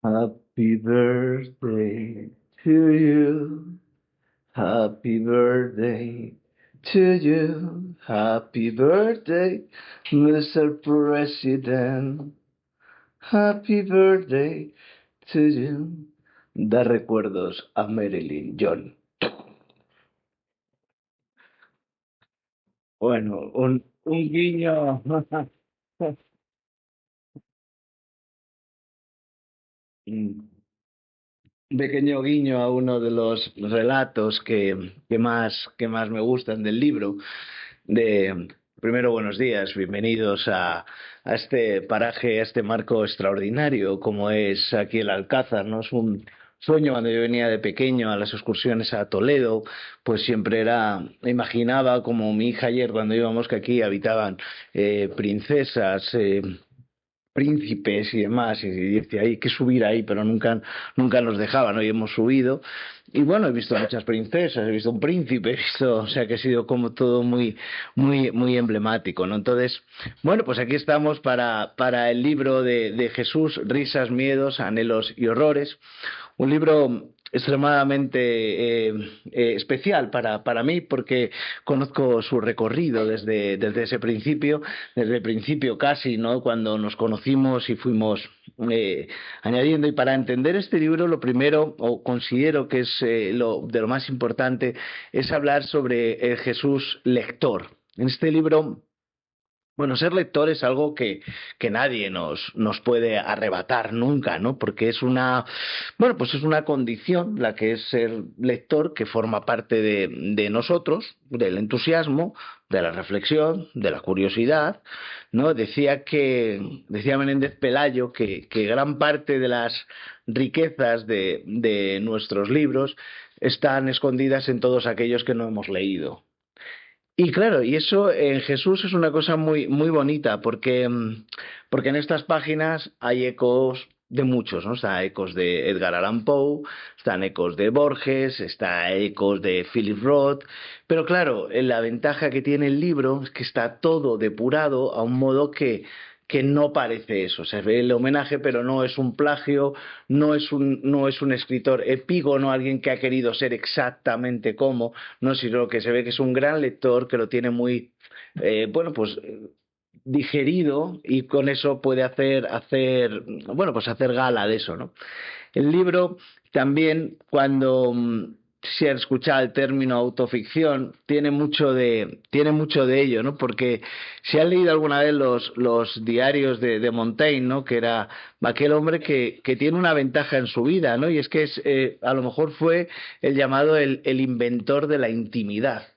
Happy birthday to you. Happy birthday to you. Happy birthday, Mr. President. Happy birthday to you. Da recuerdos a Marilyn John. Bueno, un guiño. Un pequeño guiño a uno de los relatos que más me gustan del libro. Primero, buenos días, bienvenidos a este paraje, a este marco extraordinario como es aquí el Alcázar, ¿no? Es un sueño cuando yo venía de pequeño a las excursiones a Toledo, pues siempre me imaginaba como mi hija ayer cuando íbamos que aquí habitaban princesas, príncipes y demás, y dice, hay que subir ahí, pero nunca nos dejaban, hoy hemos subido, y bueno, he visto muchas princesas, he visto un príncipe, he visto, o sea que ha sido como todo muy emblemático, ¿no? Entonces, bueno, pues aquí estamos para el libro de Jesús, Risas, Miedos, Anhelos y Horrores, un libro extremadamente especial para mí porque conozco su recorrido desde ese principio, desde el principio casi, ¿no? Cuando nos conocimos y fuimos añadiendo. Y para entender este libro, lo primero, o considero que es de lo más importante, es hablar sobre el Jesús lector. En este libro Bueno, ser lector es algo que nadie nos puede arrebatar nunca, ¿no? Porque es bueno, pues es una condición la que es ser lector, que forma parte de nosotros, del entusiasmo, de la reflexión, de la curiosidad, ¿no? Decía Menéndez Pelayo que gran parte de las riquezas de nuestros libros están escondidas en todos aquellos que no hemos leído. Y claro, y eso en Jesús es una cosa muy bonita, porque en estas páginas hay ecos de muchos, ¿no? Está ecos de Edgar Allan Poe, están ecos de Borges, está ecos de Philip Roth, pero claro, la ventaja que tiene el libro es que está todo depurado a un modo que no parece eso. Se ve el homenaje, pero no es un plagio, no es un escritor epígono, alguien que ha querido ser exactamente como, no, sino que se ve que es un gran lector que lo tiene muy, bueno, pues digerido y con eso puede bueno, pues hacer gala de eso, ¿no? El libro también, cuando se ha escuchado el término autoficción, tiene mucho de ello, ¿no? Porque si han leído alguna vez los diarios de Montaigne, ¿no? Que era aquel hombre que tiene una ventaja en su vida, ¿no? Y es que a lo mejor fue el llamado el inventor de la intimidad.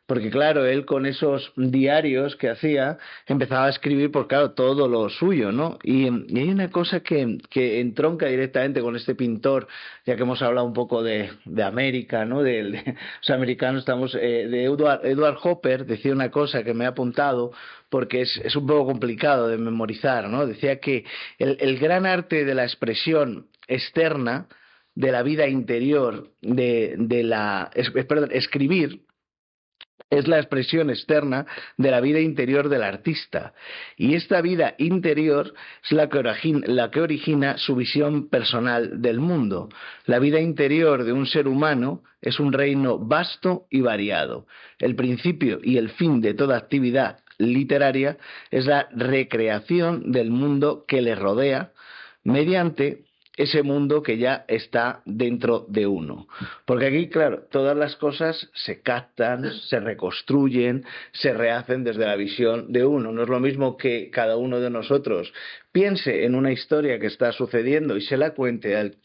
Porque claro, él con esos diarios que hacía empezaba a escribir por, claro, todo lo suyo, ¿no? Y hay una cosa que entronca directamente con este pintor, ya que hemos hablado un poco de América, ¿no? Los americanos estamos, de Edward Hopper decía una cosa que me he apuntado porque es un poco complicado de memorizar, ¿no? Decía que el gran arte de la expresión externa, de la vida interior, perdón, escribir, es la expresión externa de la vida interior del artista. Y esta vida interior es la que origina su visión personal del mundo. La vida interior de un ser humano es un reino vasto y variado. El principio y el fin de toda actividad literaria es la recreación del mundo que le rodea mediante ese mundo que ya está dentro de uno. Porque aquí, claro, todas las cosas se captan, se reconstruyen, se rehacen desde la visión de uno. No es lo mismo que cada uno de nosotros piense en una historia que está sucediendo y se la cuente al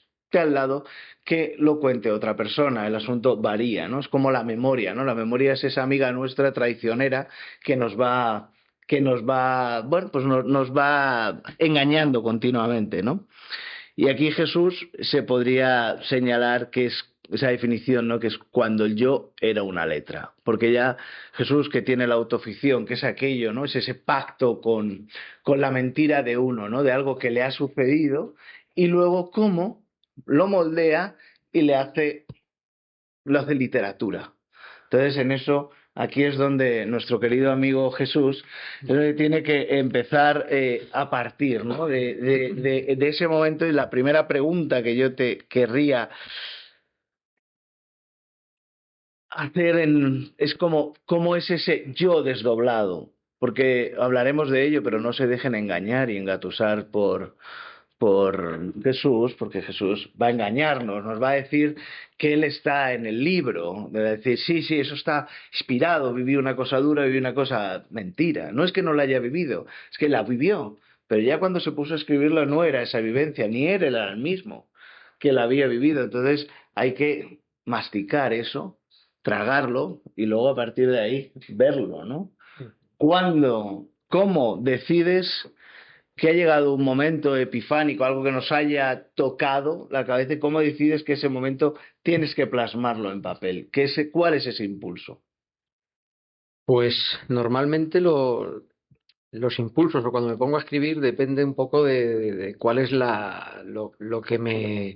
lado que lo cuente otra persona. El asunto varía, ¿no? Es como la memoria, ¿no? La memoria es esa amiga nuestra traicionera bueno, pues nos va engañando continuamente, ¿no? Y aquí Jesús se podría señalar que es esa definición, ¿no? Que es cuando el yo era una letra. Porque ya Jesús, que tiene la autoficción, que es aquello, ¿no? Es ese pacto con la mentira de uno, ¿no? De algo que le ha sucedido, y luego cómo lo moldea y lo hace literatura. Entonces, en eso, aquí es donde nuestro querido amigo Jesús es donde tiene que empezar a partir, ¿no? De ese momento. Y la primera pregunta que yo te querría hacer es cómo es ese yo desdoblado. Porque hablaremos de ello, pero no se dejen engañar y engatusar por Jesús, porque Jesús va a engañarnos, nos va a decir que Él está en el libro, de decir, sí, sí, eso está inspirado, viví una cosa dura, viví una cosa mentira. No es que no la haya vivido, es que la vivió, pero ya cuando se puso a escribirlo no era esa vivencia, ni era el mismo que la había vivido. Entonces hay que masticar eso, tragarlo y luego a partir de ahí verlo, ¿no? ¿Cómo decides que ha llegado un momento epifánico, algo que nos haya tocado la cabeza, y cómo decides que ese momento tienes que plasmarlo en papel? ¿Cuál es ese impulso? Pues normalmente los impulsos o cuando me pongo a escribir depende un poco de cuál es lo que me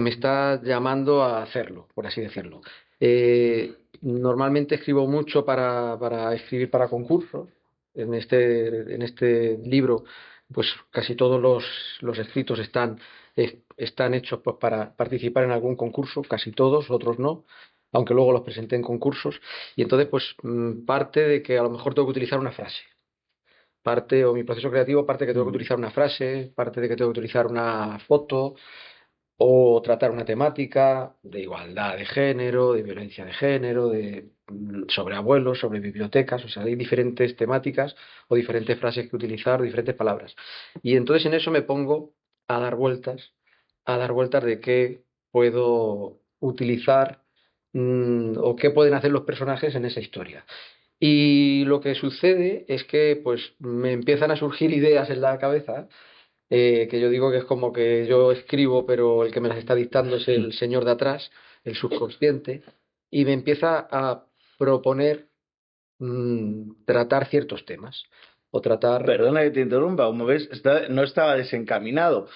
está llamando a hacerlo, por así decirlo. Normalmente escribo mucho para escribir para concursos. En este libro, pues casi todos los escritos están hechos pues, para participar en algún concurso, casi todos, otros no, aunque luego los presenté en concursos. Y entonces, pues parte de que a lo mejor tengo que utilizar una frase. Parte, o mi proceso creativo parte de que tengo que utilizar una frase, parte de que tengo que utilizar una foto, o tratar una temática de igualdad de género, de violencia de género, sobre abuelos, sobre bibliotecas, o sea, hay diferentes temáticas o diferentes frases que utilizar, o diferentes palabras. Y entonces en eso me pongo a dar vueltas, a dar vueltas de qué puedo utilizar, o qué pueden hacer los personajes en esa historia. Y lo que sucede es que pues me empiezan a surgir ideas en la cabeza, que yo digo que es como que yo escribo, pero el que me las está dictando es el señor de atrás, el subconsciente, y me empieza a proponer, tratar ciertos temas o tratar. Perdona que te interrumpa, como ves, no estaba desencaminado.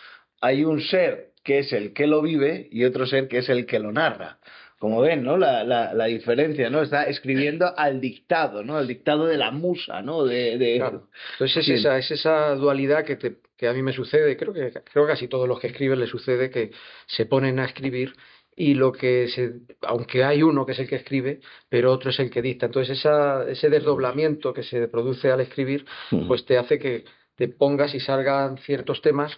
Hay un ser que es el que lo vive y otro ser que es el que lo narra. Como ven, ¿no? La diferencia, ¿no? Está escribiendo al dictado, ¿no? Al dictado de la musa, ¿no? Claro. Entonces Sí. es esa dualidad que a mí me sucede, creo que casi todos los que escriben les sucede que se ponen a escribir y aunque hay uno que es el que escribe, pero otro es el que dicta. Entonces ese desdoblamiento que se produce al escribir, Mm. pues te hace que te pongas y salgan ciertos temas,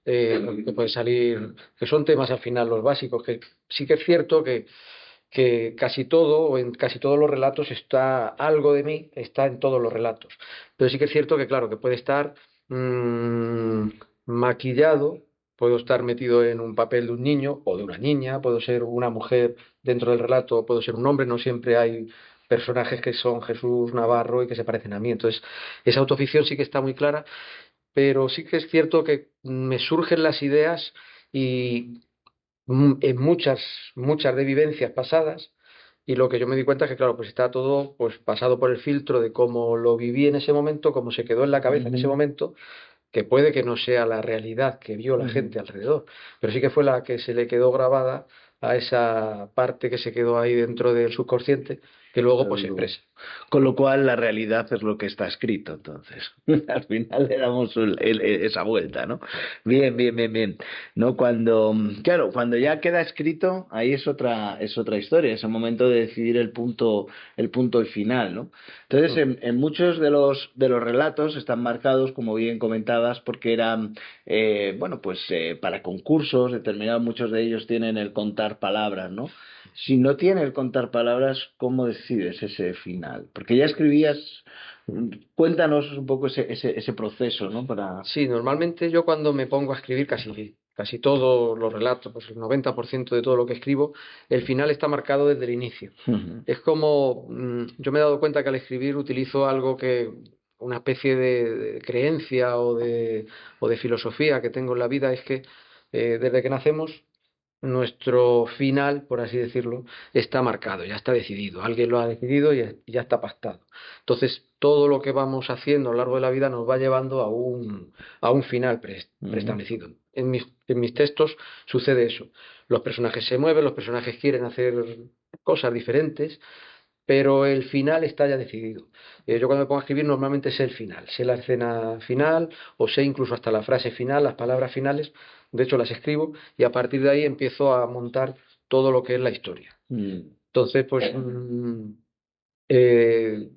que pueden salir, que son temas al final los básicos, que sí que es cierto que casi todo, o en casi todos los relatos está algo de mí, está en todos los relatos. Pero sí que es cierto que, claro, que puede estar, mm, maquillado, puedo estar metido en un papel de un niño o de una niña, puedo ser una mujer dentro del relato, puedo ser un hombre, no siempre hay personajes que son Jesús Navarro y que se parecen a mí. Entonces, esa autoficción sí que está muy clara, pero sí que es cierto que me surgen las ideas y, en muchas de vivencias pasadas, y lo que yo me di cuenta es que, claro, pues está todo pues pasado por el filtro de cómo lo viví en ese momento, cómo se quedó en la cabeza en ese Ujú, momento, que puede que no sea la realidad que vio la ujú. gente alrededor, pero sí que fue la que se le quedó grabada a esa parte que se quedó ahí dentro del subconsciente, que luego pues se expresa. Con lo cual, la realidad es lo que está escrito, entonces. Al final le damos esa vuelta, ¿no? Bien, bien, bien, bien. ¿No? Claro, cuando ya queda escrito, ahí es otra historia, es el momento de decidir el punto y final, ¿no? Entonces, Mm. en muchos de los relatos están marcados, como bien comentabas, porque eran, bueno, pues para concursos, determinados, muchos de ellos tienen el contar palabras, ¿no? Si no tiene el contar palabras, ¿cómo decides ese final? Porque ya escribías, cuéntanos un poco ese proceso, ¿no? Para... Sí, normalmente yo cuando me pongo a escribir casi todos los relatos, pues el 90% de todo lo que escribo, el final está marcado desde el inicio. Ujú, Es como, yo me he dado cuenta que al escribir utilizo una especie de creencia o de filosofía que tengo en la vida, es que, desde que nacemos, nuestro final, por así decirlo, está marcado, ya está decidido. Alguien lo ha decidido y ya está pactado. Entonces, todo lo que vamos haciendo a lo largo de la vida nos va llevando a un final ujú, preestablecido. En mis textos sucede eso. Los personajes se mueven, los personajes quieren hacer cosas diferentes, pero el final está ya decidido. Yo cuando me pongo a escribir normalmente sé el final, sé la escena final o sé incluso hasta la frase final, las palabras finales, de hecho las escribo y a partir de ahí empiezo a montar todo lo que es la historia. mm. Entonces, pues, eh,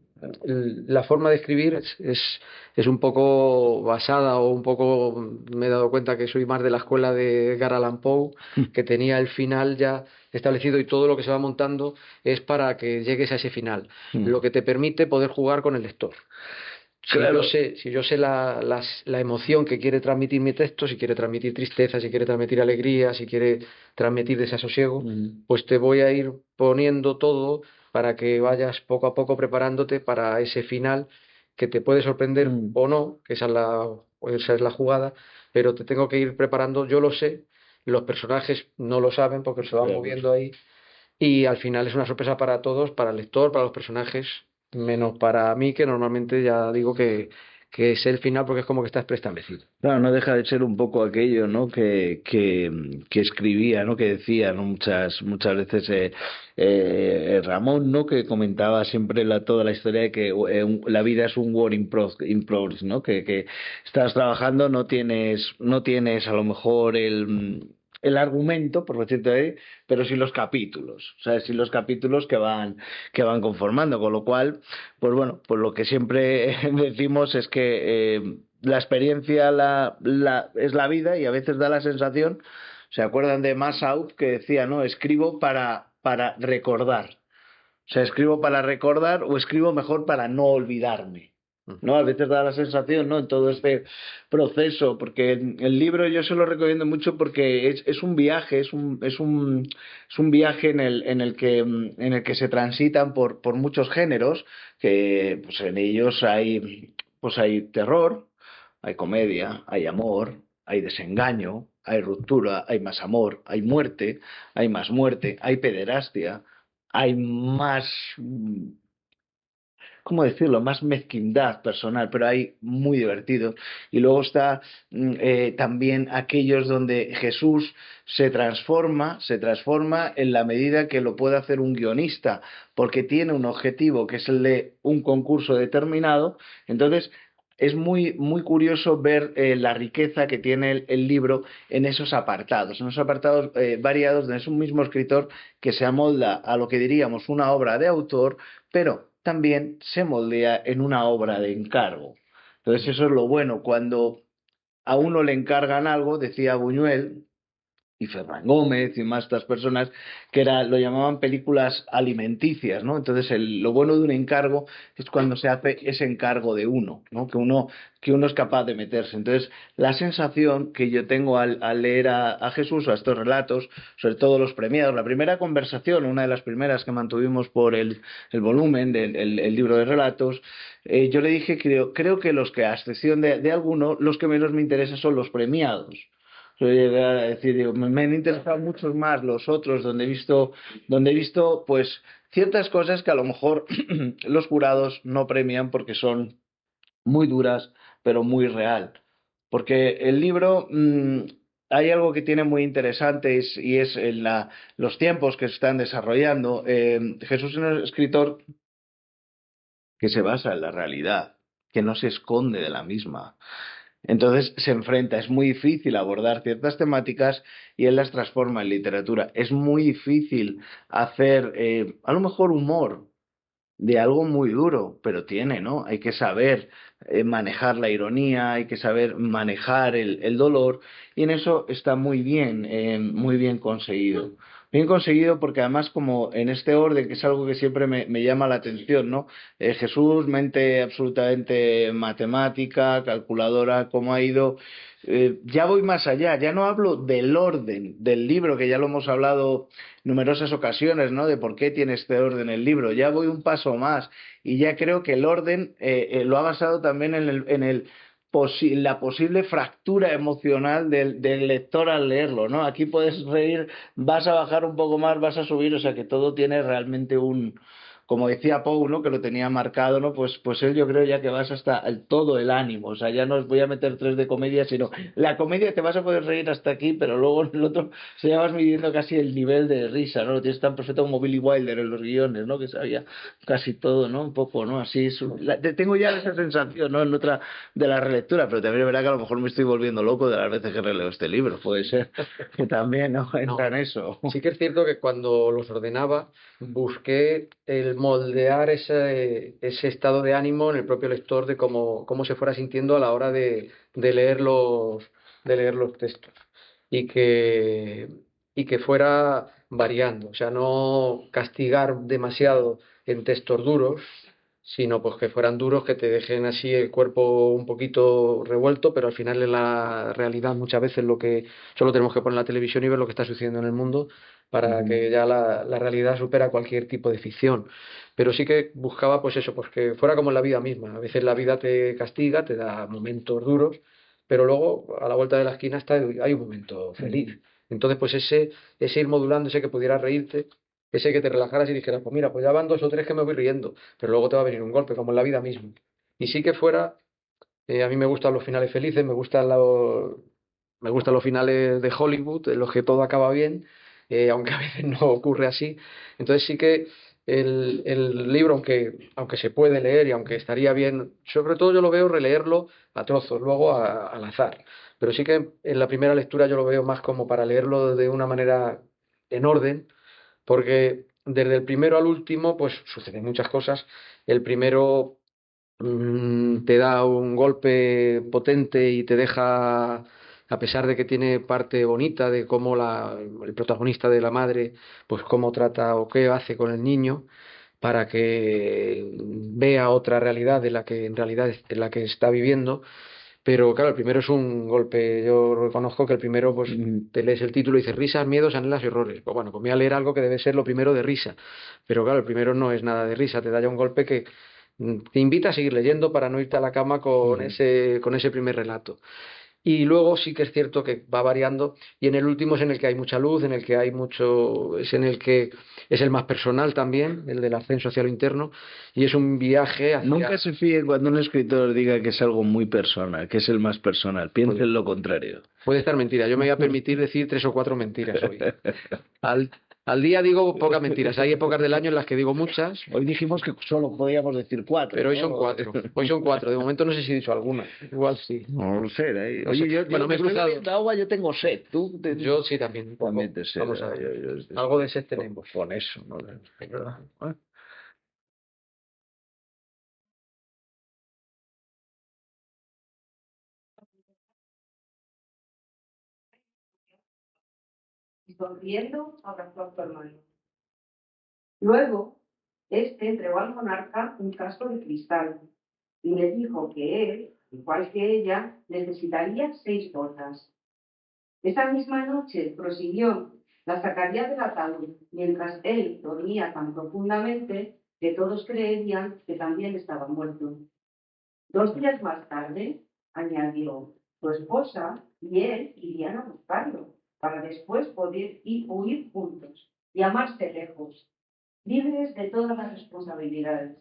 la forma de escribir es un poco basada o un poco, me he dado cuenta que soy más de la escuela de Edgar Allan Poe, que tenía el final ya establecido y todo lo que se va montando es para que llegues a ese final, lo que te permite poder jugar con el lector. Claro. Si yo sé la emoción que quiere transmitir mi texto, si quiere transmitir tristeza, si quiere transmitir alegría, si quiere transmitir desasosiego, Mm, pues te voy a ir poniendo todo para que vayas poco a poco preparándote para ese final que te puede sorprender mm. o no, que esa es la jugada, pero te tengo que ir preparando, yo lo sé, los personajes no lo saben porque se van Claro. moviendo ahí y al final es una sorpresa para todos, para el lector, para los personajes, menos para mí, que normalmente ya digo que es el final porque es como que está preestablecido. Claro, no deja de ser un poco aquello, ¿no? Que escribía, ¿no? Que decía, ¿no? Muchas veces Ramón, ¿no? Que comentaba siempre toda la historia de que la vida es un work in progress, ¿no? Que estás trabajando, no tienes a lo mejor el argumento, por decirte ahí, pero sí los capítulos, o sea, sí los capítulos que van conformando, con lo cual, pues bueno, pues lo que siempre decimos es que la experiencia es la vida y a veces da la sensación ¿Se acuerdan de Massaud que decía, no, escribo para recordar? O sea, escribo para recordar o escribo mejor para no olvidarme. ¿No? A veces da la sensación, ¿no? En todo este proceso, porque el libro yo se lo recomiendo mucho porque es un viaje, es un viaje en el que se transitan por muchos géneros, que pues en ellos pues hay terror, hay comedia, hay amor, hay desengaño, hay ruptura, hay más amor, hay más muerte, hay pederastia, hay más, ¿cómo decirlo?, más mezquindad personal, pero hay muy divertidos. Y luego está también aquellos donde Jesús se transforma en la medida que lo puede hacer un guionista, porque tiene un objetivo que es el de un concurso determinado. Entonces, es muy curioso ver la riqueza que tiene el libro en esos apartados variados, donde es un mismo escritor que se amolda a lo que diríamos una obra de autor, pero también se moldea en una obra de encargo. Entonces eso es lo bueno, cuando a uno le encargan algo, decía Buñuel, y Ferran Gómez y más estas personas, que lo llamaban películas alimenticias, ¿no? Entonces, lo bueno de un encargo es cuando se hace ese encargo de uno, ¿no? Que uno es capaz de meterse. Entonces, la sensación que yo tengo al leer a Jesús o a estos relatos, sobre todo los premiados, la primera conversación, una de las primeras que mantuvimos por el volumen del el libro de relatos, yo le dije, creo que los que, a excepción de algunos, los que menos me interesan son los premiados. Yo llegué a decir, digo, me han interesado muchos más los otros, donde he visto pues ciertas cosas que a lo mejor los jurados no premian porque son muy duras, pero muy real. Porque el libro, hay algo que tiene muy interesante y es en los tiempos que se están desarrollando. Jesús es un escritor que se basa en la realidad, que no se esconde de la misma. Entonces se enfrenta, es muy difícil abordar ciertas temáticas y él las transforma en literatura. Es muy difícil hacer, a lo mejor, humor de algo muy duro, pero tiene, ¿no? Hay que saber manejar la ironía, hay que saber manejar el dolor, y en eso está muy bien conseguido. Bien conseguido porque además como en este orden, que es algo que siempre me llama la atención, ¿no? Jesús, mente absolutamente matemática, calculadora, cómo ha ido. Ya voy más allá, ya no hablo del orden del libro, que ya lo hemos hablado numerosas ocasiones, ¿no? De por qué tiene este orden el libro. Ya voy un paso más y ya creo que el orden lo ha basado también la posible fractura emocional del lector al leerlo, ¿no? Aquí puedes reír, vas a bajar un poco más, vas a subir, o sea que todo tiene realmente como decía Poe, ¿no? Que lo tenía marcado, ¿no? Pues él yo creo ya que vas hasta todo el ánimo, o sea, ya no os voy a meter tres de comedia, sino la comedia te vas a poder reír hasta aquí, pero luego en el otro se ya vas midiendo casi el nivel de risa, ¿no? Lo tienes tan perfecto como Billy Wilder en los guiones, ¿no? Que sabía casi todo, ¿no? Un poco, ¿no? Así tengo ya esa sensación, ¿no? En otra de la relectura, pero también es verdad que a lo mejor me estoy volviendo loco de las veces que releo este libro, puede ser que también, ¿no? Entra en No, eso. sí que es cierto que cuando los ordenaba busqué el moldear ese estado de ánimo en el propio lector de cómo se fuera sintiendo a la hora de de leer los textos y y que fuera variando, o sea, no castigar demasiado en textos duros, sino pues que fueran duros, que te dejen así el cuerpo un poquito revuelto, pero al final en la realidad muchas veces lo que solo tenemos que poner la televisión y ver lo que está sucediendo en el mundo para Ujú. que ya la realidad supera cualquier tipo de ficción. Pero sí que buscaba pues eso, pues que fuera como en la vida misma. A veces la vida te castiga, te da momentos duros, pero luego a la vuelta de la esquina hay un momento feliz. Entonces, pues ese ir modulando, ese que pudiera reírte, ese que te relajaras y dijeras, pues mira, pues ya van dos o tres que me voy riendo, pero luego te va a venir un golpe, como en la vida misma. Y sí que fuera, a mí me gustan los finales felices, me gustan los finales de Hollywood, en los que todo acaba bien, aunque a veces no ocurre así. Entonces sí que el libro, aunque se puede leer y aunque estaría bien, sobre todo yo lo veo releerlo a trozos, luego al azar. Pero sí que en la primera lectura yo lo veo más como para leerlo de una manera en orden, porque desde el primero al último, pues suceden muchas cosas. El primero te da un golpe potente y te deja a pesar de que tiene parte bonita de cómo el protagonista de la madre, pues cómo trata o qué hace con el niño para que vea otra realidad de la que en realidad es la que está viviendo. Pero claro, el primero es un golpe. Yo reconozco que el primero, pues te lees el título y dices risas, miedos, anhelas y horrores. Pues bueno, pues me voy a leer algo que debe ser lo primero de risa. Pero claro, el primero no es nada de risa, te da ya un golpe que te invita a seguir leyendo para no irte a la cama con ese primer relato. Y luego sí que es cierto que va variando, y en el último es en el que hay mucha luz, en el que hay mucho, es en el que es el más personal también, el del ascenso hacia lo interno, y es un viaje Nunca hacia... se fíen cuando un escritor diga que es algo muy personal, que es el más personal. Puede, Piensen lo contrario. puede estar mentira, yo me voy a permitir decir 3 o 4 mentiras hoy. Al, al día digo pocas mentiras, hay épocas del año en las que digo muchas, Hoy dijimos que solo podíamos decir cuatro, pero ¿no? hoy son cuatro, de momento no sé si he dicho alguna, igual sí, No lo sé. no sé. Oye, yo Bueno, me he estoy cruzado, bebiendo agua, yo tengo sed. ¿Tú yo sí también, un también poco, te sed? vamos a ver, Yo algo de sed tenemos. con eso, ¿no? ¿Eh? Y sonriendo abrazó a su hermano. Luego, este entregó al monarca un casco de cristal y le dijo que él, igual que ella, necesitaría 6 botas. Esa misma noche prosiguió, la sacaría del ataúd, mientras él dormía tan profundamente que todos creían que también estaba muerto. 2 días más tarde, añadió, su esposa y él irían a buscarlo, para después poder huir juntos y amarse lejos, libres de todas las responsabilidades.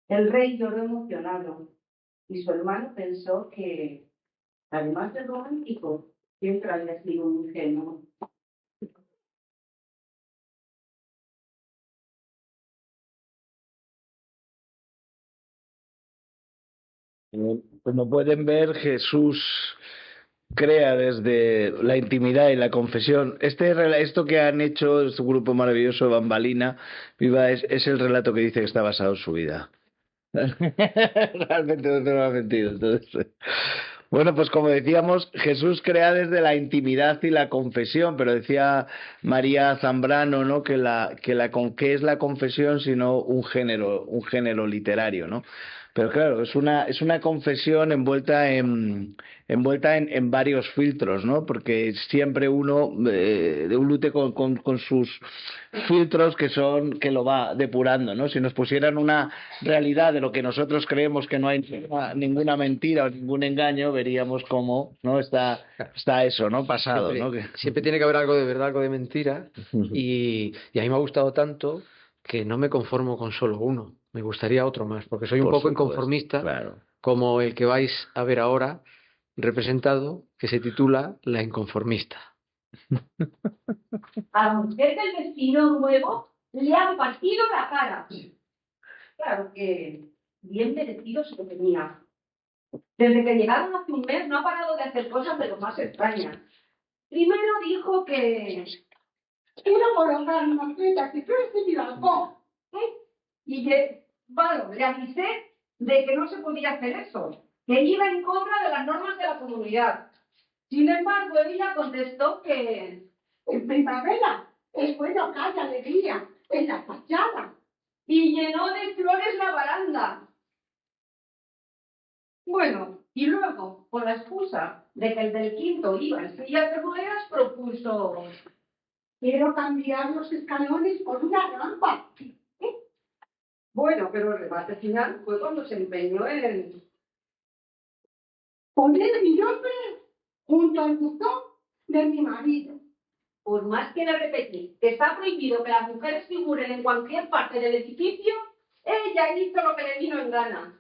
El rey lloró emocionado y su hermano pensó que, además de romántico, siempre había sido un ingenuo. Como pueden ver, Jesús crea desde la intimidad y la confesión. Esto que han hecho, este grupo maravilloso, Bambalina, Viva, es el relato que dice que está basado en su vida. Realmente no te lo ha mentido. Entonces, bueno, pues como decíamos, Jesús crea desde la intimidad y la confesión, pero decía María Zambrano, ¿no? ¿Qué es la confesión sino un género literario, ¿no? Pero claro, es una confesión envuelta en varios filtros, ¿no? Porque siempre uno lute con sus filtros que lo va depurando, ¿no? Si nos pusieran una realidad de lo que nosotros creemos que no hay ninguna mentira o ningún engaño, veríamos cómo, ¿no? Está eso, ¿no? Pasado, ¿no? Siempre tiene que haber algo de verdad, algo de mentira, y a mí me ha gustado tanto que no me conformo con solo uno, me gustaría otro más, porque soy un Por poco supuesto, inconformista, claro. como el que vais a ver ahora, representado, que se titula La inconformista. A la mujer del vecino nuevo le han partido la cara. Claro que bien merecido se lo tenía. Desde que llegaron hace un mes no ha parado de hacer cosas de lo más extrañas. Primero dijo que quiero colocar una flecha que crece en mi balcón. Y que, bueno, le avisé de que no se podía hacer eso, que iba en contra de las normas de la comunidad. Sin embargo, ella contestó que en primavera es bueno que haya alegría en la fachada. Y llenó de flores la baranda. Bueno, y luego, con la excusa de que el del quinto iba en silla de ruedas, propuso: quiero cambiar los escalones por una rampa. Bueno, pero el remate final fue cuando se empeñó en poner mi nombre junto al buzón de mi marido. Por más que le repetí que está prohibido que las mujeres figuren en cualquier parte del edificio, ella hizo lo que le vino en gana.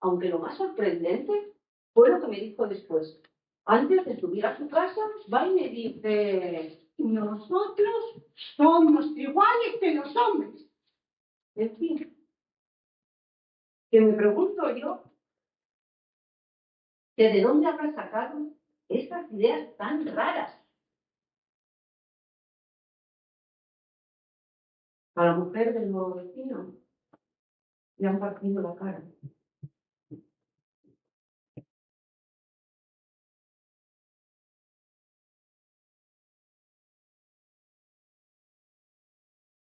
Aunque lo más sorprendente fue lo que me dijo después. Antes de subir a su casa, va y me dice: nosotros somos iguales que los hombres. En fin, que me pregunto yo que de dónde habrá sacado estas ideas tan raras. A la mujer del nuevo vecino le han partido la cara.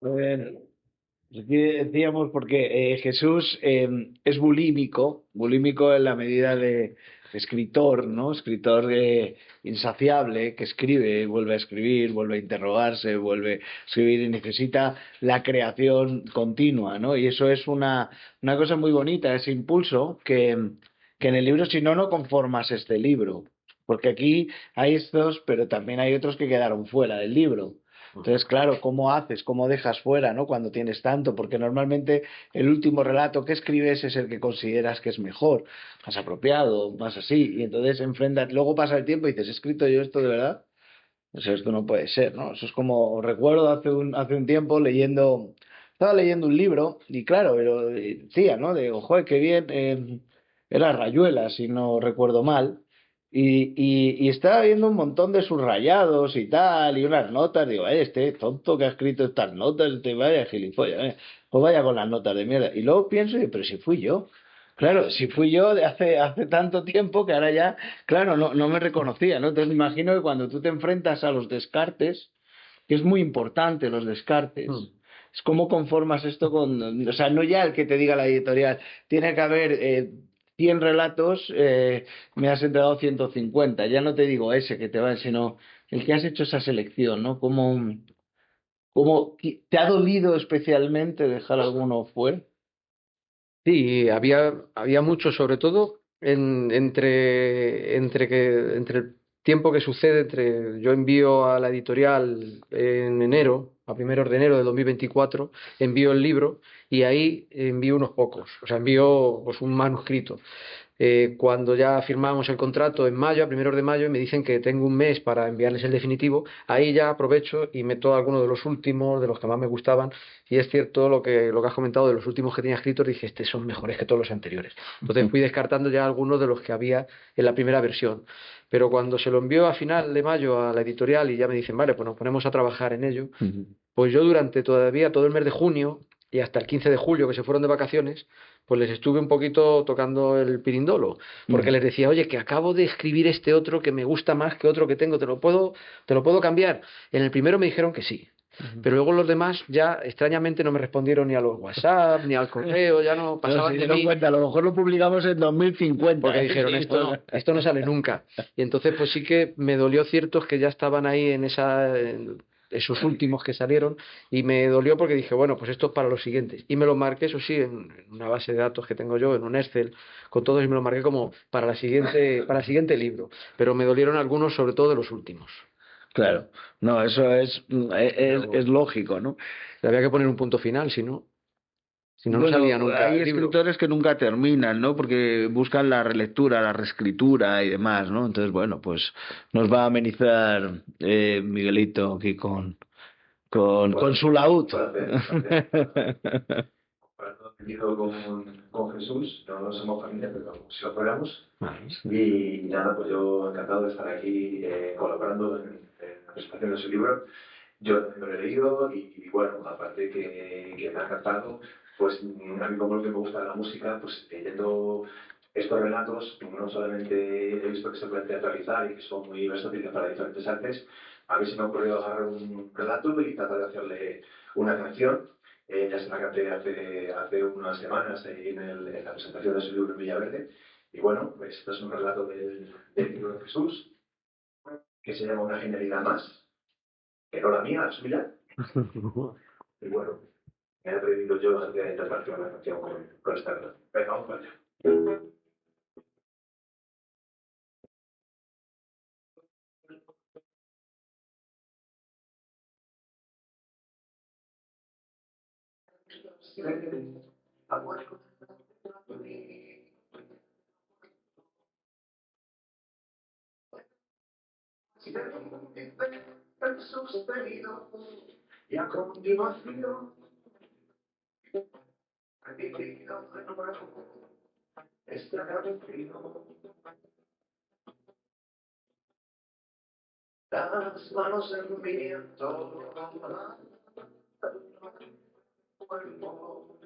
Bueno, aquí decíamos porque Jesús es bulímico, bulímico en la medida de escritor, ¿no? Escritor insaciable que escribe, vuelve a escribir, vuelve a interrogarse, vuelve a escribir y necesita la creación continua, ¿no? Y eso es una cosa muy bonita, ese impulso que en el libro, si no, no conformas este libro. Porque aquí hay estos, pero también hay otros que quedaron fuera del libro. Entonces, claro, ¿cómo haces? ¿Cómo dejas fuera, ¿no? Cuando tienes tanto, porque normalmente el último relato que escribes es el que consideras que es mejor, más apropiado, más así, y entonces enfrentas, luego pasa el tiempo y dices, ¿he escrito yo esto de verdad? O sea, esto no puede ser, ¿no? Eso es como, recuerdo hace un tiempo estaba leyendo un libro, y claro, pero decía, ¿no? Digo, joder, qué bien, era Rayuela, si no recuerdo mal. Y estaba viendo un montón de subrayados y tal, y unas notas. Digo, este tonto que ha escrito estas notas, este vaya gilipollas, pues vaya con las notas de mierda. Y luego pienso, digo, pero si fui yo. Claro, si fui yo de hace tanto tiempo que ahora ya, claro, no me reconocía, ¿no? Entonces me imagino que cuando tú te enfrentas a los descartes, que es muy importante los descartes, es cómo conformas esto con, o sea, no ya el que te diga la editorial, tiene que haber 100 relatos, me has entregado 150, ya no te digo ese que te va, sino el que has hecho esa selección, ¿no? ¿Cómo te ha dolido especialmente dejar alguno fuera? Sí, había mucho, sobre todo entre el tiempo que sucede entre yo envío a la editorial en enero, a primeros de enero de 2024, envío el libro y ahí envío unos pocos, o sea, envío pues, un manuscrito. Cuando ya firmamos el contrato en mayo, a primeros de mayo, y me dicen que tengo un mes para enviarles el definitivo, ahí ya aprovecho y meto algunos de los últimos, de los que más me gustaban, y es cierto lo que has comentado de los últimos que tenía escritos, dije, estos son mejores que todos los anteriores. Entonces fui descartando ya algunos de los que había en la primera versión. Pero cuando se lo envió a final de mayo a la editorial y ya me dicen, vale, pues nos ponemos a trabajar en ello, Ujú. pues yo durante todavía todo el mes de junio y hasta el 15 de julio que se fueron de vacaciones, pues les estuve un poquito tocando el pirindolo, porque Ujú. les decía, oye, que acabo de escribir este otro que me gusta más que otro que tengo, ¿te lo puedo cambiar? En el primero me dijeron que sí, Ujú. pero luego los demás ya extrañamente no me respondieron ni a los WhatsApp, ni al correo, ya no No, se pasaban de dieron mí, cuenta, a lo mejor lo publicamos en 2050, porque ¿eh? dijeron, Sí, esto no sale nunca. Y entonces, pues sí que me dolió ciertos que ya estaban ahí en esos últimos que salieron, y me dolió porque dije, bueno, pues esto es para los siguientes. Y me lo marqué, eso sí, en una base de datos que tengo yo, en un Excel, con todos, y me lo marqué como para el siguiente libro. Pero me dolieron algunos, sobre todo de los últimos. claro, no, eso Pero es lógico, ¿no? había que poner un punto final, si no, no salía Bueno, nunca hay el libro. escritores que nunca terminan, ¿no? Porque buscan la relectura, la reescritura y demás, ¿no? Entonces, bueno, pues nos va a amenizar Miguelito aquí con su laúd. Compartido con Jesús, no somos familia, pero como si lo fuéramos. Vale. Y nada, pues yo encantado de estar aquí colaborando en la presentación de su libro. Yo también lo he leído y bueno, aparte que me ha encantado, pues a mí como lo que me gusta de la música, pues leyendo estos relatos, no solamente he visto que se pueden teatralizar y que son muy versátiles para diferentes artes, a mí se me ha ocurrido agarrar un relato y tratar de hacerle una canción. Ya se la canté hace unas semanas ahí en la presentación de su libro en Villaverde. Y bueno, pues esto es un relato del libro de Jesús, que se llama Una genialidad más, que no la mía, la suya. Y bueno, me he atrevido yo a interpretar la canción con esta relación. Venga, vamos para allá. Sostenido y a continuación adquirido de nuevo este agradecido. Las manos en viento, cuerpo,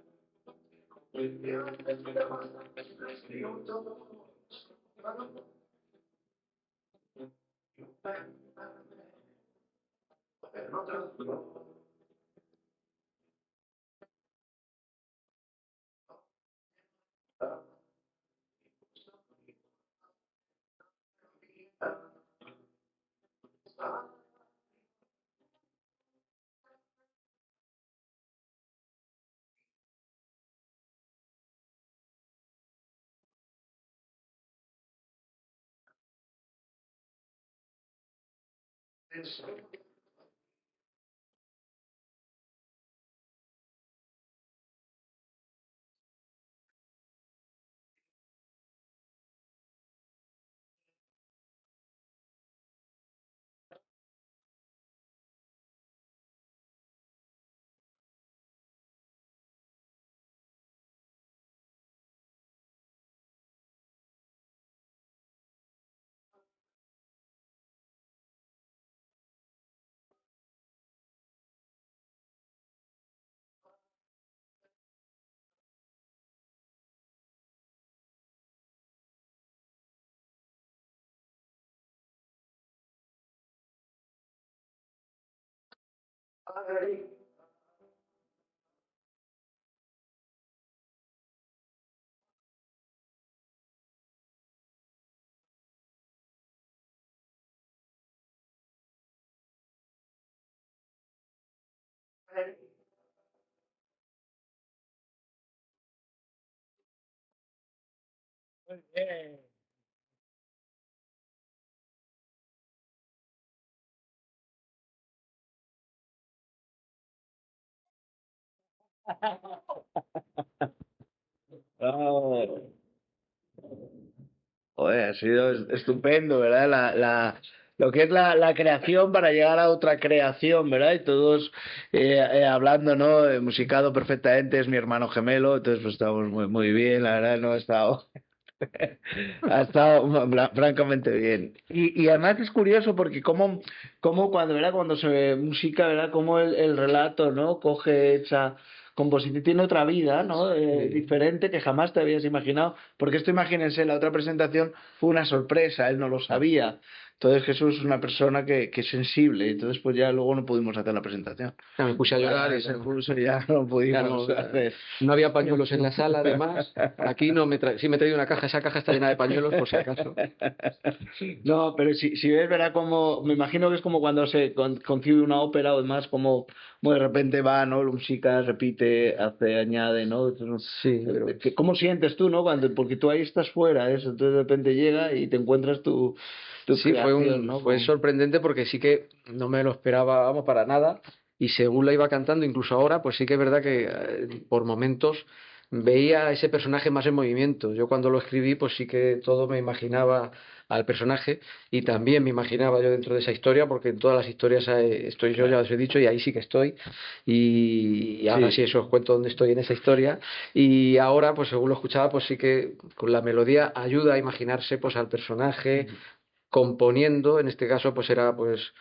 Oh, joder, ha sido estupendo, ¿verdad? Lo que es la creación para llegar a otra creación, ¿verdad? Y todos hablando, ¿no? Musicado perfectamente, es mi hermano gemelo, entonces pues estamos muy bien, la verdad, no ha estado. Ha estado francamente bien. Y además es curioso porque como cuando, ¿verdad? Cuando se ve música, ¿verdad? Como el relato, ¿no? Coge esa composición, tiene otra vida, ¿no? Diferente que jamás te habías imaginado. Porque esto, imagínense, la otra presentación fue una sorpresa, él no lo sabía. Entonces Jesús es una persona que es sensible, entonces pues ya luego no pudimos hacer la presentación. Ya me puse a llorar y Incluso ya no pudimos hacer. no había pañuelos en la sala, además. Aquí no sí me he traído una caja, esa caja está llena de pañuelos por si acaso. No, pero si ves, verá como, me imagino que es como cuando se concibe una ópera o demás, como de repente va, ¿no? La música repite, hace, añade, ¿no? Sí, pero ¿Cómo sientes tú, ¿no? Porque tú ahí estás fuera, eso, entonces de repente llega y te encuentras tu sí, creación, ¿no? fue sorprendente porque sí que no me lo esperaba, vamos, para nada. Y según la iba cantando, incluso ahora, pues sí que es verdad que por momentos veía a ese personaje más en movimiento. Yo cuando lo escribí, pues sí que todo me imaginaba al personaje y también me imaginaba yo dentro de esa historia, porque en todas las historias estoy yo, ya os he dicho, y ahí sí que estoy. Y ahora sí, eso os cuento dónde estoy en esa historia. Y ahora, pues según lo escuchaba, pues sí que con la melodía ayuda a imaginarse pues al personaje componiendo, en este caso pues era pues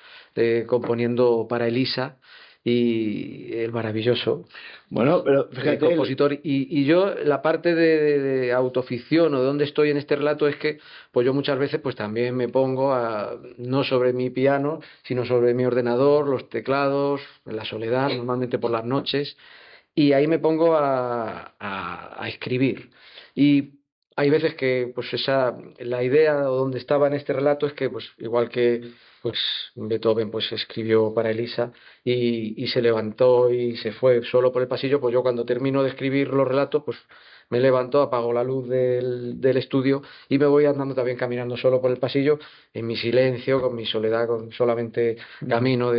componiendo para Elisa y el maravilloso Bueno, pero fíjate, compositor y yo la parte de autoficción o de dónde estoy en este relato es que pues yo muchas veces pues también me pongo no sobre mi piano sino sobre mi ordenador, los teclados, en la soledad, normalmente por las noches y ahí me pongo a escribir. Y hay veces que pues la idea o donde estaba en este relato es que pues igual que pues Beethoven pues escribió para Elisa y se levantó y se fue solo por el pasillo, pues yo cuando termino de escribir los relatos pues me levanto, apago la luz del estudio y me voy andando también caminando solo por el pasillo, en mi silencio, con mi soledad, con solamente camino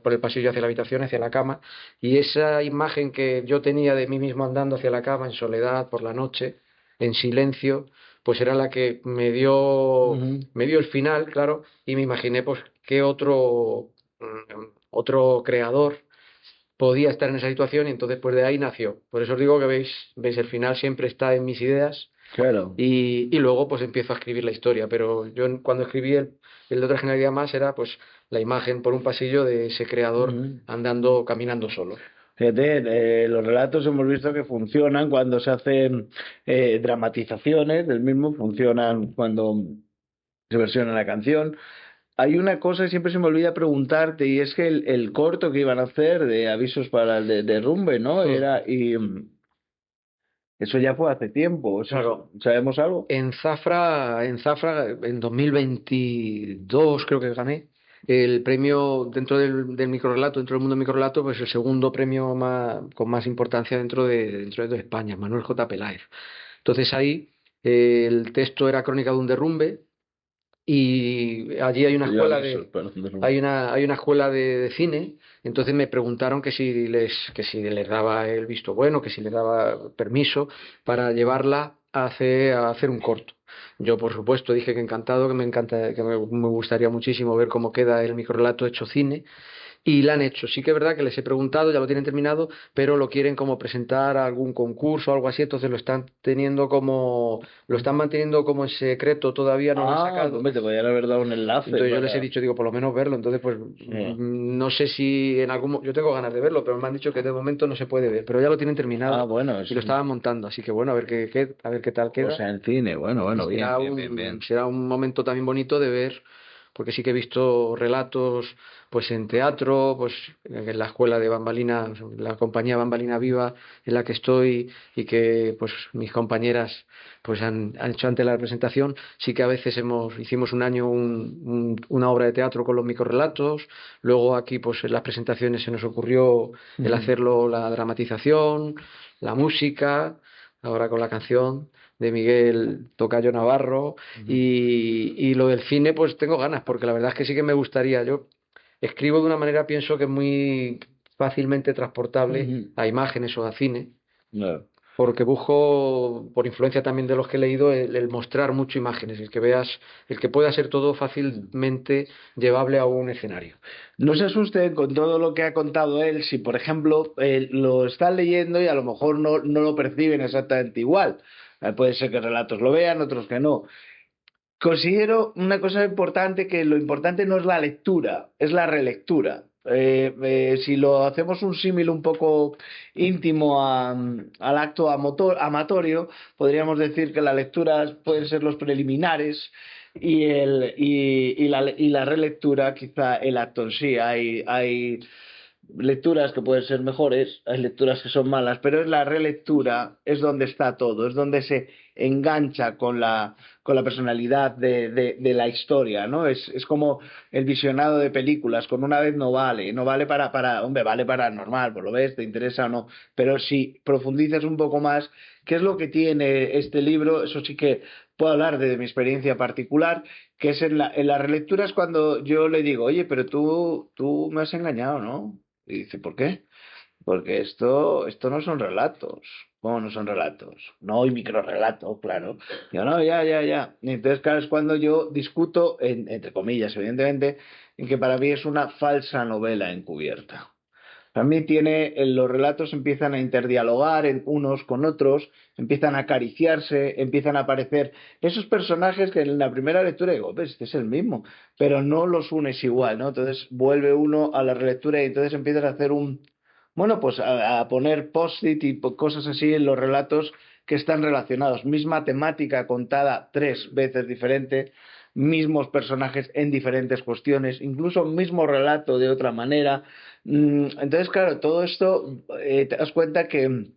por el pasillo hacia la habitación, hacia la cama y esa imagen que yo tenía de mí mismo andando hacia la cama en soledad por la noche, en silencio, pues era la que me dio el final, claro, y me imaginé pues qué otro creador podía estar en esa situación y entonces pues de ahí nació. Por eso os digo que veis, el final siempre está en mis ideas claro. y luego pues empiezo a escribir la historia, pero yo cuando escribí el de otra genialidad más era pues la imagen por un pasillo de ese creador andando, caminando solo. Fíjate, los relatos hemos visto que funcionan cuando se hacen dramatizaciones del mismo, funcionan cuando se versiona la canción. Hay una cosa que siempre se me olvida preguntarte y es que el corto que iban a hacer de avisos para el derrumbe, ¿no? Eso ya fue hace tiempo. Claro. ¿Sabemos algo? En Zafra, en 2022 creo que gané el premio dentro del microrrelato, dentro del mundo del microrrelato, pues el segundo premio con más importancia dentro de España, Manuel J. Peláez. Entonces ahí el texto era Crónica de un derrumbe y allí hay una escuela de hay una escuela de cine. Entonces me preguntaron que si les daba el visto bueno, que si les daba permiso para llevarla a hacer un corto. Yo, por supuesto, dije que encantado, que me encanta, me gustaría muchísimo ver cómo queda el microrelato hecho cine. Y la han hecho. Sí que es verdad que les he preguntado, ya lo tienen terminado, pero lo quieren como presentar a algún concurso o algo así, entonces lo están manteniendo como en secreto, todavía no lo han sacado. Hombre, te podrían haber dado un enlace. Entonces yo les he dicho, digo, por lo menos verlo. Entonces, pues no sé si en yo tengo ganas de verlo, pero me han dicho que de momento no se puede ver, pero ya lo tienen terminado Bueno, y lo estaban montando, así que bueno, a ver qué tal queda. O sea, en cine, bueno, bien. Será un momento también bonito de ver, porque sí que he visto relatos pues en teatro, pues en la escuela de Bambalina, la compañía Bambalina Viva en la que estoy, y que pues mis compañeras pues han hecho antes la representación. Sí que a veces hicimos un año una obra de teatro con los microrelatos. Luego aquí pues en las presentaciones se nos ocurrió el hacerlo, la dramatización, la música, ahora con la canción de Miguel Tocayo Navarro. Y lo del cine pues tengo ganas, porque la verdad es que sí que me gustaría. Yo escribo de una manera, pienso que es muy fácilmente transportable a imágenes o a cine, porque busco, por influencia también de los que he leído, el mostrar mucho imágenes, el que pueda ser todo fácilmente llevable a un escenario. No se asusten con todo lo que ha contado él, si por ejemplo lo están leyendo y a lo mejor no lo perciben exactamente igual. Puede ser que relatos lo vean, otros que no. Considero una cosa importante, que lo importante no es la lectura, es la relectura. Si lo hacemos un símil un poco íntimo al acto amatorio, podríamos decir que las lecturas pueden ser los preliminares y la relectura quizá el acto en sí. Hay lecturas que pueden ser mejores, hay lecturas que son malas, pero es la relectura, es donde está todo, es donde se engancha con la personalidad de la historia, ¿no? Es como el visionado de películas, con una vez no vale hombre, vale para normal, pues lo ves, te interesa o no, pero si profundizas un poco más, ¿qué es lo que tiene este libro? Eso sí que puedo hablar de mi experiencia particular, que es en la relectura, es cuando yo le digo, oye, pero tú me has engañado, ¿no? Y dice, ¿por qué? Porque esto no son relatos. ¿Cómo no son relatos? No hay microrelato, claro. Yo, no, ya. Y entonces, claro, es cuando yo discuto, entre comillas, evidentemente, en que para mí es una falsa novela encubierta. Para mí los relatos empiezan a interdialogar unos con otros, empiezan a acariciarse, empiezan a aparecer esos personajes que en la primera lectura digo, ves, este es el mismo, pero no los unes igual, ¿no? Entonces vuelve uno a la relectura y entonces empiezas a hacer bueno, pues a poner post-it y cosas así en los relatos que están relacionados. Misma temática contada 3 veces diferente, mismos personajes en diferentes cuestiones, incluso mismo relato de otra manera. Entonces, claro, todo esto te das cuenta que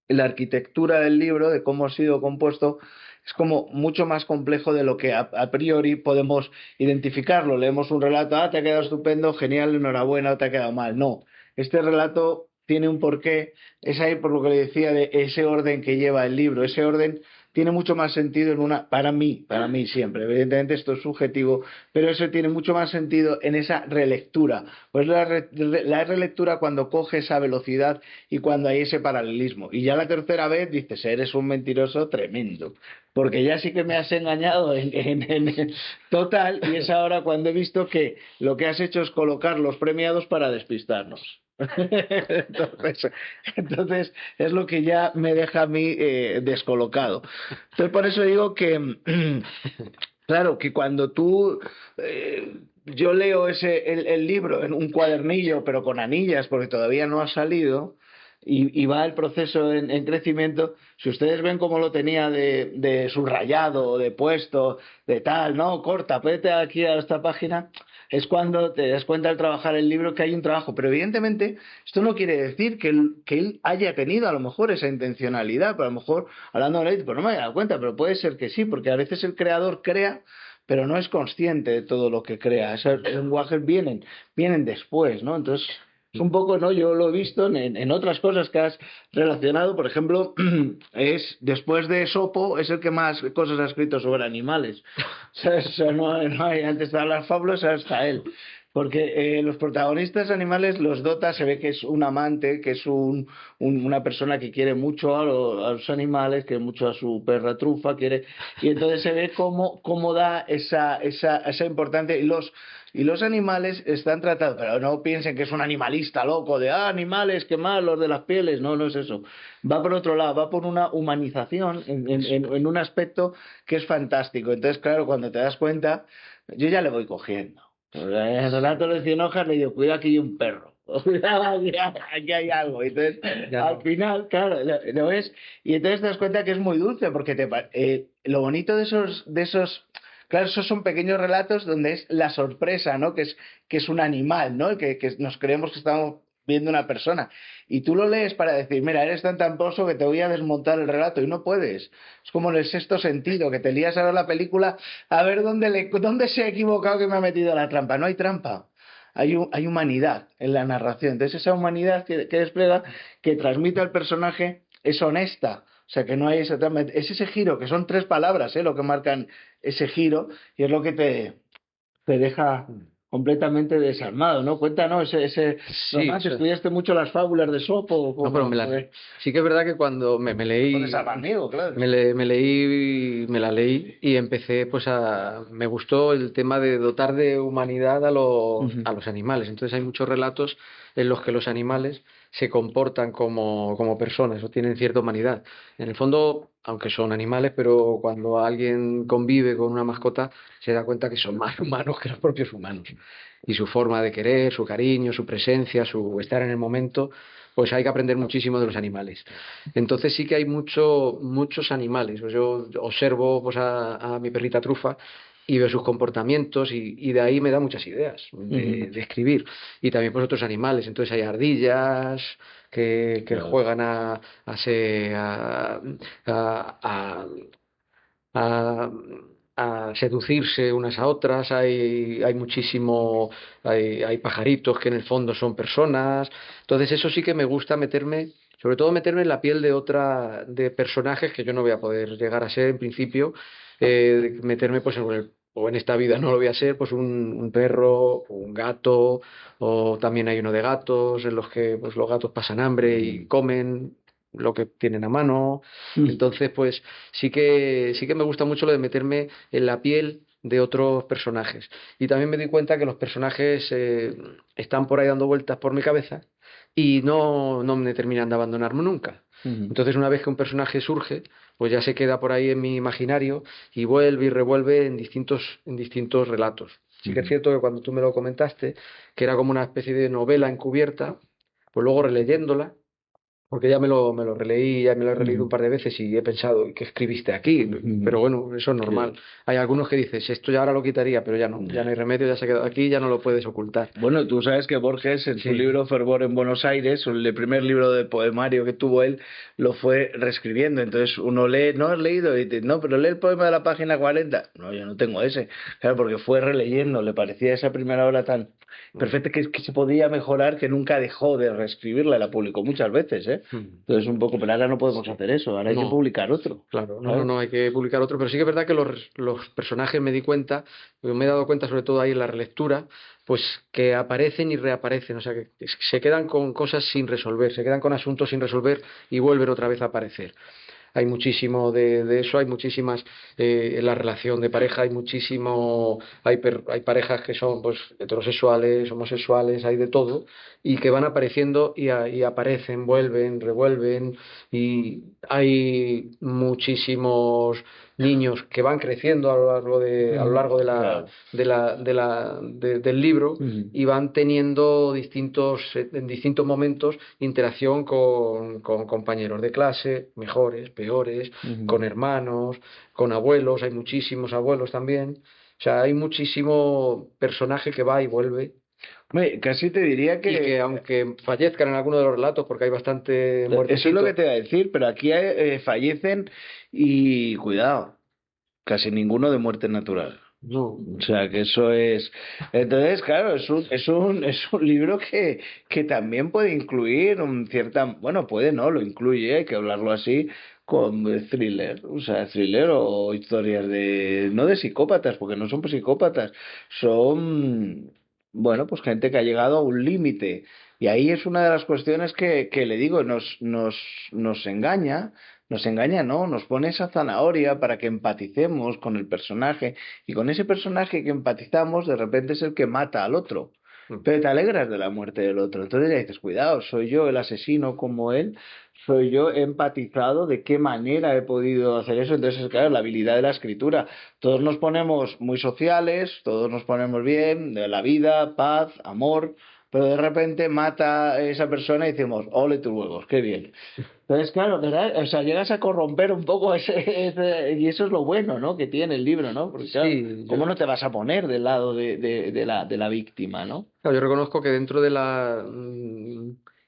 la arquitectura del libro, de cómo ha sido compuesto, es como mucho más complejo de lo que a priori podemos identificarlo. Leemos un relato, te ha quedado estupendo, genial, enhorabuena, o te ha quedado mal. No, este relato tiene un porqué, es ahí por lo que le decía de ese orden que lleva el libro. Ese orden tiene mucho más sentido para mí siempre, evidentemente esto es subjetivo, pero eso tiene mucho más sentido en esa relectura. Pues la relectura cuando coge esa velocidad y cuando hay ese paralelismo. Y ya la tercera vez dices, eres un mentiroso tremendo, porque ya sí que me has engañado en total, y es ahora cuando he visto que lo que has hecho es colocar los premiados para despistarnos. Entonces es lo que ya me deja a mí descolocado. Entonces por eso digo que claro, que cuando yo leo el libro en un cuadernillo, pero con anillas, porque todavía no ha salido, y va el proceso en crecimiento. Si ustedes ven cómo lo tenía de subrayado, de puesto, de tal, no, corta, vete aquí a esta página, es cuando te das cuenta al trabajar el libro que hay un trabajo. Pero evidentemente esto no quiere decir que él haya tenido a lo mejor esa intencionalidad, pero a lo mejor hablando de él, pues no me he dado cuenta, pero puede ser que sí, porque a veces el creador crea, pero no es consciente de todo lo que crea. Esos lenguajes vienen después, ¿no? Entonces un poco, ¿no? Yo lo he visto en otras cosas que has relacionado, por ejemplo, es después de Esopo, es el que más cosas ha escrito sobre animales. O sea, no hay, antes estaban las fábulas, ahora está él. Porque los protagonistas animales los dota, se ve que es un amante, que es una persona que quiere mucho a los animales, quiere mucho a su perra trufa, y entonces se ve cómo da esa importancia. Y los animales están tratados, pero no piensen que es un animalista loco de animales, qué mal, los de las pieles, no, no es eso. Va por otro lado, va por una humanización en un aspecto que es fantástico. Entonces, claro, cuando te das cuenta, yo ya le voy cogiendo. En el relato de 100 hojas le digo, cuidado, aquí hay un perro. Cuidado, aquí hay algo. Entonces, Ya al no. final, claro, lo ves, y entonces te das cuenta que es muy dulce, porque lo bonito de esos, claro, esos son pequeños relatos donde es la sorpresa, ¿no? Que es un animal, ¿no? Que nos creemos que estamos viendo una persona. Y tú lo lees para decir, mira, eres tan tramposo que te voy a desmontar el relato, y no puedes. Es como en el sexto sentido, que te lías a ver la película a ver dónde se ha equivocado que me ha metido la trampa. No hay trampa. Hay humanidad en la narración. Entonces esa humanidad que despliega, que transmite al personaje, es honesta. O sea, que no hay esa trampa. Es ese giro, que son 3 palabras, lo que marcan ese giro, y es lo que te deja completamente desarmado, ¿no? Cuéntanos ese Sí, romance. ¿Estudiaste mucho las fábulas de Sopo o no, pero cómo fue? sí que es verdad que cuando me O de leí, Samaniego, claro. me la leí y empecé pues me gustó el tema de dotar de humanidad Ujú. a los animales. Entonces hay muchos relatos en los que los animales se comportan como personas o tienen cierta humanidad. En el fondo, aunque son animales, pero cuando alguien convive con una mascota, se da cuenta que son más humanos que los propios humanos. Y su forma de querer, su cariño, su presencia, su estar en el momento, pues hay que aprender muchísimo de los animales. Entonces sí que hay muchos animales. Pues yo observo pues, a mi perrita Trufa y veo sus comportamientos y de ahí me da muchas ideas Ujú. de escribir. Y también pues otros animales. Entonces hay ardillas que Claro. juegan a, a- a seducirse unas a otras, hay pajaritos que en el fondo son personas, entonces eso sí que me gusta meterme, sobre todo meterme en la piel de personajes que yo no voy a poder llegar a ser en principio, meterme pues o en esta vida no lo voy a ser, pues un perro, o un gato, o también hay uno de gatos, en los que pues los gatos pasan hambre y comen lo que tienen a mano. Entonces, pues sí que me gusta mucho lo de meterme en la piel de otros personajes. Y también me di cuenta que los personajes están por ahí dando vueltas por mi cabeza y no me terminan de abandonarme nunca. Ujú. Entonces, una vez que un personaje surge, pues ya se queda por ahí en mi imaginario y vuelve y revuelve en distintos relatos. Sí que es Ujú. cierto que cuando tú me lo comentaste, que era como una especie de novela encubierta, pues luego releyéndola, porque ya me lo releí, ya me lo he releído un Ujú. par de veces y he pensado, ¿qué escribiste aquí? Ujú. Pero bueno, eso es normal. Sí. Hay algunos que dices, esto ya ahora lo quitaría, pero ya no hay remedio, ya se ha quedado aquí, ya no lo puedes ocultar. Bueno, tú sabes que Borges, en su Sí, libro Fervor en Buenos Aires, el primer libro de poemario que tuvo él, lo fue reescribiendo. Entonces uno lee, no has leído, y dice, no, pero lee el poema de la página 40. No, yo no tengo ese. Claro, porque fue releyendo, le parecía esa primera obra tan perfecta que se podía mejorar, que nunca dejó de reescribirla, la publicó muchas veces, ¿eh? mm, Entonces un poco, pero ahora no podemos hacer eso, ahora hay que no, publicar otro. claro, ¿Sabes? no, hay que publicar otro, pero sí que es verdad que los personajes me di cuenta, me he dado cuenta sobre todo ahí en la relectura, pues que aparecen y reaparecen, o sea, que se quedan con cosas sin resolver, se quedan con asuntos sin resolver y vuelven otra vez a aparecer. Hay muchísimo de eso, hay muchísimas, en la relación de pareja, hay parejas que son pues heterosexuales, homosexuales, hay de todo, y que van apareciendo y aparecen, vuelven, revuelven, y hay muchísimos niños que van creciendo a lo largo Claro. del libro Ujú. y van teniendo en distintos momentos interacción con compañeros de clase, mejores, peores, Ujú. con hermanos, con abuelos, hay muchísimos abuelos también. O sea, hay muchísimo personaje que va y vuelve Hombre, casi te diría y que que aunque fallezcan en alguno de los relatos, porque hay bastante eso es lo que muertecito, te iba a decir, pero aquí fallecen y cuidado, casi ninguno de muerte natural. No, O sea, que eso es. Entonces, claro, es un libro que también puede incluir un cierta. Bueno, puede, no, lo incluye, hay que hablarlo así, con thriller. O sea, thriller o historias de. No de psicópatas, porque no son psicópatas, son. Bueno, pues gente que ha llegado a un límite. Y ahí es una de las cuestiones que le digo, nos engaña. Nos engaña, ¿no? Nos pone esa zanahoria para que empaticemos con el personaje y con ese personaje que empatizamos, de repente es el que mata al otro. mm, Pero te alegras de la muerte del otro. Entonces ya dices, cuidado, soy yo el asesino como él, soy yo he empatizado, de qué manera he podido hacer eso. Entonces, claro, la habilidad de la escritura. Todos nos ponemos muy sociales, todos nos ponemos bien, de la vida, paz, amor, pero de repente mata a esa persona y decimos, ole tus huevos, qué bien. Entonces, claro, ¿verdad? O sea, llegas a corromper un poco y eso es lo bueno, ¿no? Que tiene el libro, ¿no? Porque claro, sí, ¿cómo no te vas a poner del lado de la víctima, ¿no? claro, yo reconozco que dentro de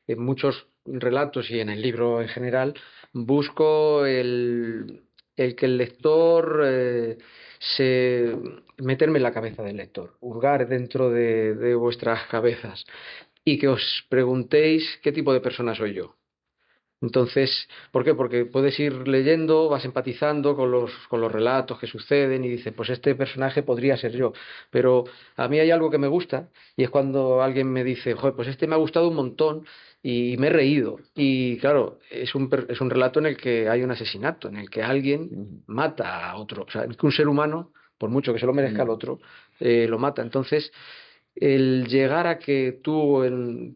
en muchos relatos y en el libro en general, busco el que el lector se meterme en la cabeza del lector, hurgar dentro de vuestras cabezas y que os preguntéis qué tipo de persona soy yo. Entonces, ¿por qué? Porque puedes ir leyendo, vas empatizando con los relatos que suceden y dices, pues este personaje podría ser yo. Pero a mí hay algo que me gusta y es cuando alguien me dice, joder, pues este me ha gustado un montón y me he reído. Y claro, es un relato en el que hay un asesinato, en el que alguien Ujú, mata a otro. O sea, que un ser humano, por mucho que se lo merezca al ujú, otro, lo mata. Entonces, el llegar a que tú,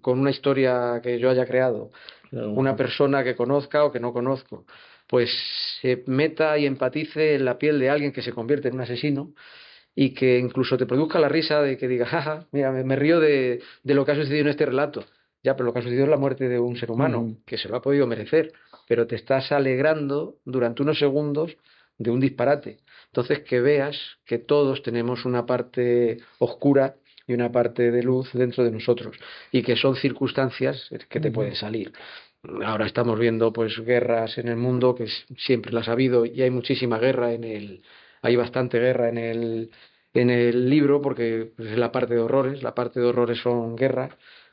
con una historia que yo haya creado, claro, una persona que conozca o que no conozco, pues se meta y empatice en la piel de alguien que se convierte en un asesino y que incluso te produzca la risa de que diga, jaja, mira, me río de lo que ha sucedido en este relato. Ya, pero lo que ha sucedido es la muerte de un ser humano, ujú, que se lo ha podido merecer, pero te estás alegrando durante unos segundos de un disparate. Entonces, que veas que todos tenemos una parte oscura y una parte de luz dentro de nosotros y que son circunstancias que te ujú, pueden salir. Ahora estamos viendo pues guerras en el mundo, que siempre las ha habido y hay muchísima guerra hay bastante guerra en el libro porque pues, es la parte de horrores, la parte de horrores son guerras,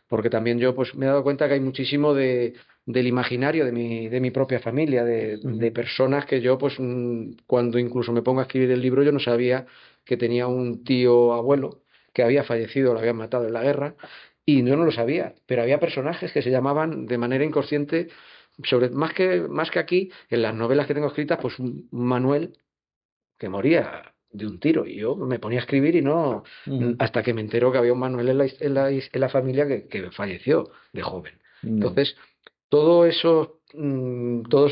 porque también yo pues me he dado cuenta que hay muchísimo del imaginario de mi propia familia, de ujú. personas que yo pues cuando incluso me pongo a escribir el libro yo no sabía que tenía un tío abuelo que había fallecido, lo habían matado en la guerra y yo no lo sabía, pero había personajes que se llamaban de manera inconsciente, más que aquí, en las novelas que tengo escritas, pues un Manuel que moría de un tiro. Y yo me ponía a escribir y no, Ujú, hasta que me entero que había un Manuel en la familia que falleció de joven. ujú, Entonces, todos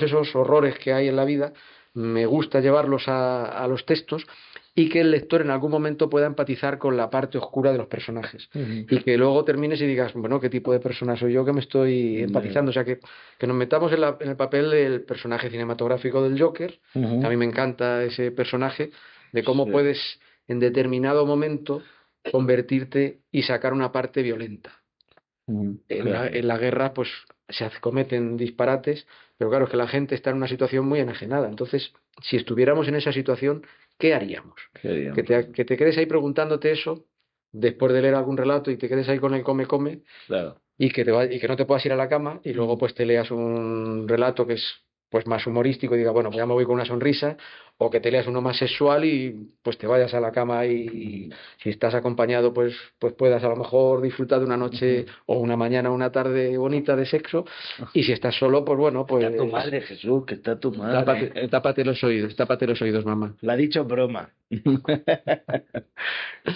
esos horrores que hay en la vida, me gusta llevarlos a los textos y que el lector en algún momento pueda empatizar con la parte oscura de los personajes. ujú. Y que luego termines y digas, bueno, ¿qué tipo de persona soy yo que me estoy Hombre, empatizando? O sea, que nos metamos en el papel del personaje cinematográfico del Joker, que a ujú, mí me encanta ese personaje, de cómo sí, puedes en determinado momento convertirte y sacar una parte violenta. ujú, En claro, la guerra, pues cometen disparates, pero claro, es que la gente está en una situación muy enajenada. Entonces, si estuviéramos en esa situación, ¿qué haríamos? ¿qué haríamos? Que te quedes ahí preguntándote eso después de leer algún relato y te quedes ahí con el come Claro. y que no te puedas ir a la cama y luego Ujú. pues te leas un relato que es pues más humorístico y diga, bueno, pues ya me voy con una sonrisa, o que te leas uno más sexual y pues te vayas a la cama y si estás acompañado pues puedas a lo mejor disfrutar de una noche Ujú. o una mañana o una tarde bonita de sexo y si estás solo, pues bueno, Está tu pues madre, Jesús, que está tu madre. tápate los oídos, mamá. La ha dicho en broma.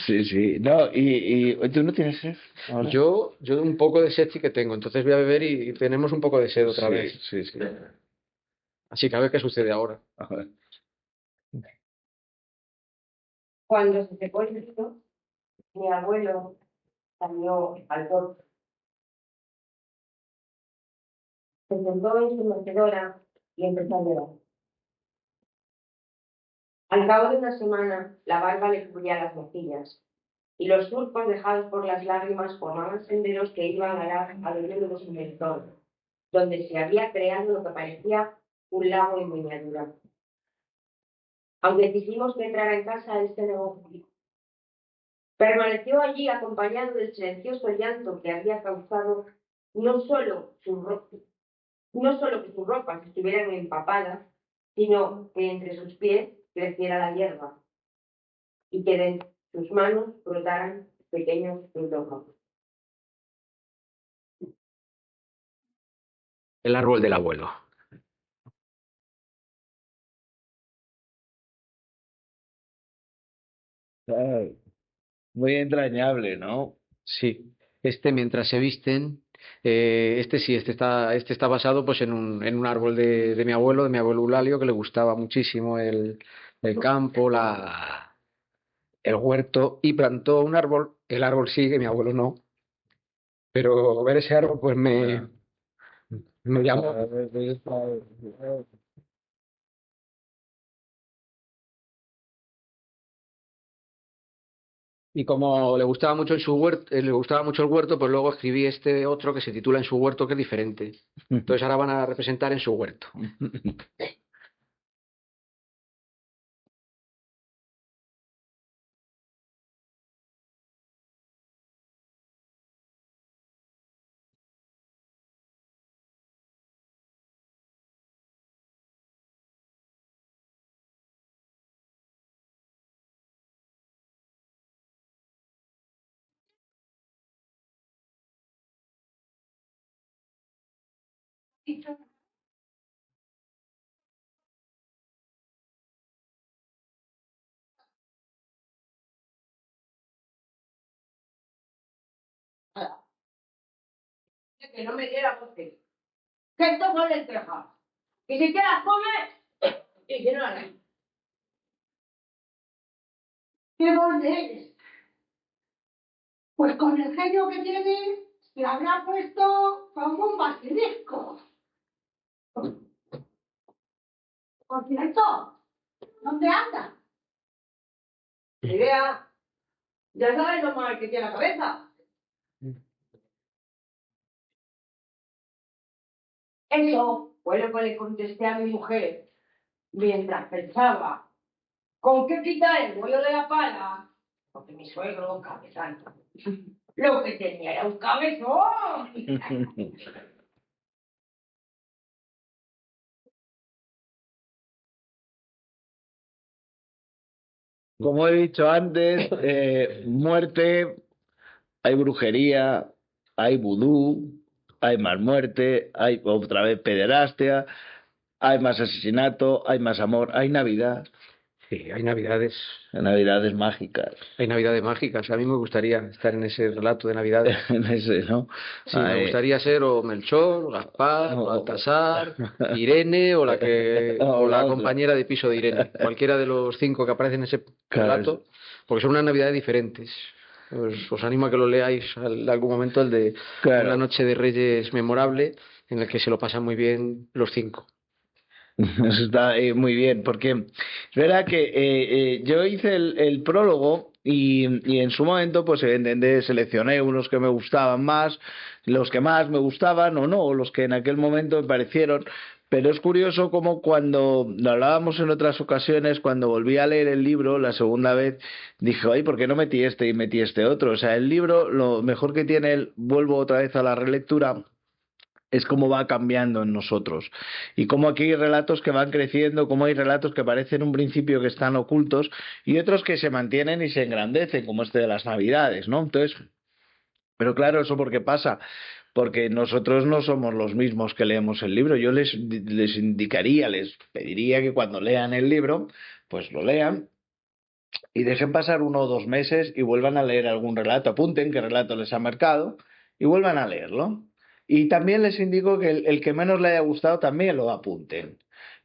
Sí, sí. No, y tú no tienes sed ahora. Yo un poco de sed sí que tengo, entonces voy a beber y tenemos un poco de sed otra Sí, vez. sí, sí. Así que a ver qué sucede ahora. A ver. Cuando se secó el grito, mi abuelo salió al porche, se sentó en su mecedora y empezó a llorar. Al cabo de una semana, la barba le cubría las mejillas y los surcos dejados por las lágrimas formaban senderos que iban a lo largo de su mentón, donde se había creado lo que parecía un lago en miniatura. Aunque quisimos que entrara en casa, este Permaneció allí acompañado del silencioso llanto que había causado no solo no solo que sus ropas estuvieran empapadas, sino que entre sus pies creciera la hierba y que de sus manos brotaran pequeños frutos rojos. El árbol del abuelo. Ay, muy entrañable, ¿no? Sí, mientras se visten, este está basado pues en un árbol de de mi abuelo Eulalio, que le gustaba muchísimo el campo, el huerto, y plantó un árbol. El árbol sigue, mi abuelo no, pero ver ese árbol pues Ah, me llamó. a ver, pues Y como le gustaba mucho en su huerto, le gustaba mucho el huerto, pues luego escribí este otro que se titula En su huerto, que es diferente. Entonces ahora van a representar en su huerto. Que no me diera bote. Que esto son lentejas. Y si te las comes, y que no las. ¿Qué borde eres? Pues con el genio que tiene, se habrá puesto como un basilisco. Por cierto, ¿dónde anda? Idea, ya sabes lo mal que tiene la cabeza. Eso fue lo que le contesté a mi mujer mientras pensaba con qué quitar el vuelo de la pala, porque mi suegro, cabezón, lo que tenía era un cabezón. Como he dicho antes, muerte, hay brujería, hay vudú, hay más muerte, hay otra vez pederastia, hay más asesinato, hay más amor, hay Navidad, Sí, Navidades mágicas, hay navidades mágicas. A mí me gustaría estar en ese relato de navidades. en ese, ¿no? Sí, me gustaría ser o Melchor, Gaspar, o- Baltasar, Irene o la la otra. compañera de piso de Irene. Cualquiera de los 5 que aparecen en ese Claro, relato, porque son unas navidades diferentes. Os animo a que lo leáis en algún momento, el de Una claro. noche de Reyes memorable, en el que se lo pasan muy bien los 5. Eso está muy bien, porque es verdad que yo hice el prólogo y en su momento, pues evidentemente seleccioné unos que me gustaban más, los que más me gustaban o no, los que en aquel momento me parecieron. Pero es curioso como cuando lo hablábamos en otras ocasiones, cuando volví a leer el libro la segunda vez, dije, ay, ¿por qué no metí este y metí este otro? O sea, el libro, lo mejor que tiene, vuelvo otra vez a la relectura, es cómo va cambiando en nosotros. Y cómo aquí hay relatos que van creciendo, cómo hay relatos que parecen un principio que están ocultos y otros que se mantienen y se engrandecen, como este de las Navidades, ¿no? Entonces, pero claro, ¿eso por qué pasa? Porque nosotros no somos los mismos que leemos el libro. Yo les indicaría, les pediría que cuando lean el libro, pues lo lean y dejen pasar 1 o 2 meses y vuelvan a leer algún relato, apunten qué relato les ha marcado y vuelvan a leerlo. Y también les indico que el que menos le haya gustado también lo apunten.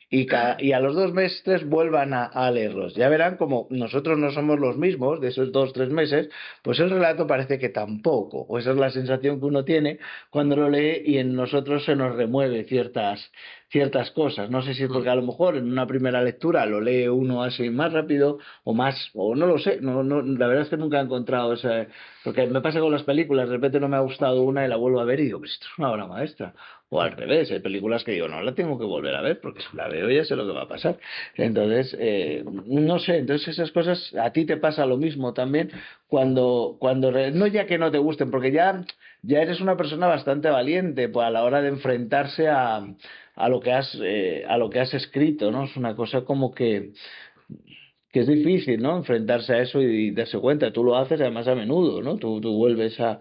Y a los 2 meses vuelvan a leerlos. Ya verán como nosotros no somos los mismos de esos 2 o 3 meses, pues el relato parece que tampoco. O esa es la sensación que uno tiene cuando lo lee y en nosotros se nos remueve ciertas cosas. No sé si es porque a lo mejor en una primera lectura lo lee uno así más rápido o más, o no lo sé, la verdad es que nunca he encontrado esa, porque me pasa con las películas, de repente no me ha gustado una y la vuelvo a ver y digo, pues esto es una obra maestra. O al revés, hay películas que digo, no la tengo que volver a ver porque si la veo ya sé lo que va a pasar. Entonces, no sé, entonces esas cosas a ti te pasa lo mismo también no ya que no te gusten, porque ya eres una persona bastante valiente pues, a la hora de enfrentarse a lo que has escrito, ¿no? Es una cosa como que es difícil, ¿no? Enfrentarse a eso y darse cuenta. Tú lo haces además a menudo, ¿no? Tú vuelves a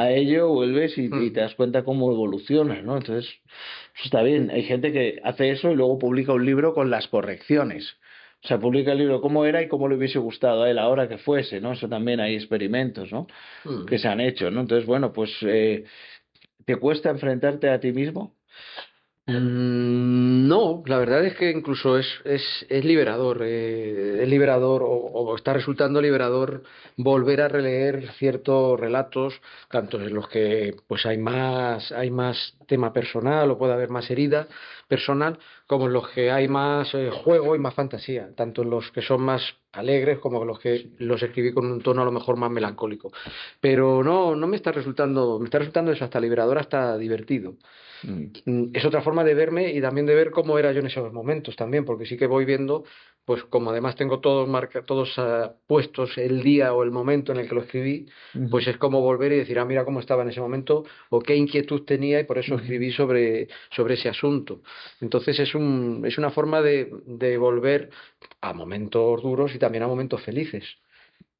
ello, vuelves y te das cuenta cómo evoluciona, ¿no? Entonces, eso está bien. Hay gente que hace eso y luego publica un libro con las correcciones. O sea, publica el libro cómo era y cómo le hubiese gustado a él ahora que fuese, ¿no? Eso también hay experimentos, ¿no? Que se han hecho, ¿no? Entonces, bueno, pues, ¿te cuesta enfrentarte a ti mismo? No, la verdad es que incluso es liberador o está resultando liberador volver a releer ciertos relatos, tanto en los que pues hay más tema personal o puede haber más herida personal, como en los que hay más juego y más fantasía, tanto en los que son más alegres como en los que los escribí con un tono a lo mejor más melancólico. Pero no me está resultando eso hasta liberador, hasta divertido. Mm. Es otra forma de verme y también de ver cómo era yo en esos momentos también, porque sí que voy viendo, pues como además tengo todos puestos el día o el momento en el que lo escribí, pues Ujú, es como volver y decir, ah, mira cómo estaba en ese momento o qué inquietud tenía y por eso ujú. escribí sobre ese asunto. Entonces es una forma de volver a momentos duros y también a momentos felices.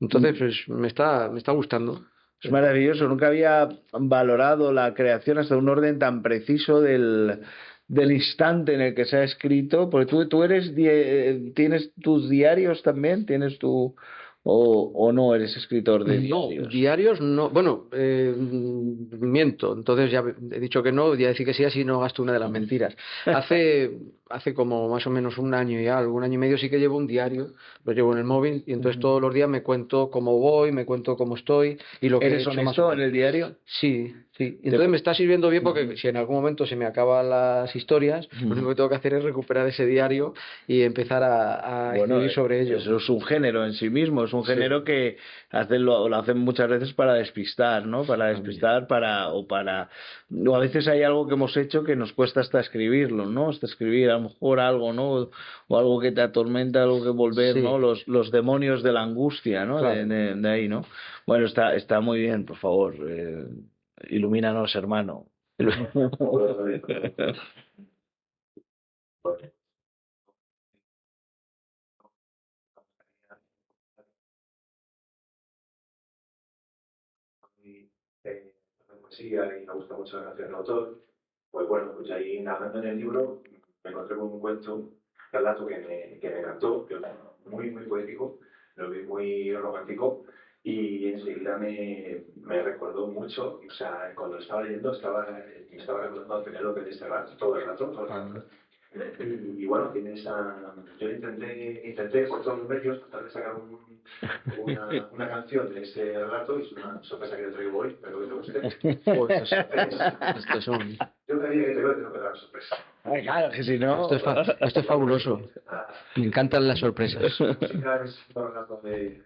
Entonces, pues me está gustando. Es maravilloso, nunca había valorado la creación hasta un orden tan preciso del instante en el que se ha escrito, porque tú tienes tus diarios también, o no eres escritor de No, diarios. diarios no. Bueno, miento. Entonces ya he dicho que no, voy a decir que sí, así no gasto una de las mentiras. Hace como más o menos un año y algo, un año y medio sí que llevo un diario, lo llevo en el móvil y entonces todos los días me cuento cómo voy, me cuento cómo estoy y lo que he ¿Eres hecho más o honesto en menos. el diario? Sí, sí. Y Te- entonces me está sirviendo bien porque Ujú. si en algún momento se me acaban las historias, lo único Ujú. que tengo que hacer es recuperar ese diario y empezar a Bueno, escribir sobre ello. eso es un género en sí mismo, es un Sí, género que lo hacen muchas veces para despistar, ¿no? Para también. despistar, o a veces hay algo que hemos hecho que nos cuesta hasta escribirlo, ¿no? Hasta escribir a lo mejor algo, ¿no? O algo que te atormenta, algo que volver, ¿no? Sí, Los demonios de la angustia, ¿no? claro. De ahí, ¿no? Bueno, está muy bien, por favor, ilumínanos, hermano. Y, poesía y me gusta mucho la canción del autor, pues bueno, pues ahí navegando en el libro me encontré con un cuento, un relato que me encantó, que era muy poético, lo vi muy romántico y enseguida me recordó mucho, o sea, cuando lo estaba leyendo me estaba recordando a Penélope de Serrat todo el rato, todo el rato. Y bueno, yo intenté por todos los medios tratar de sacar una canción de ese relato y es una sorpresa que te traigo hoy, espero que te guste. Pues Entonces, esto es yo cada día que te veo tengo que dar una sorpresa. Ay, claro, que si no. esto es fabuloso. Me encantan las sorpresas. La música es un relato de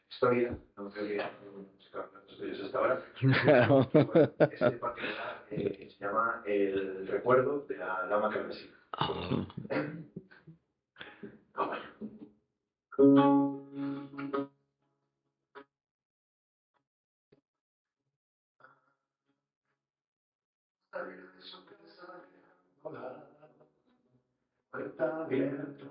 historia, no creo que haya música de ellos hasta ahora. Bueno, este en particular se llama El recuerdo de la dama carmesí. Ah, Ah, bueno. Puerta abierta,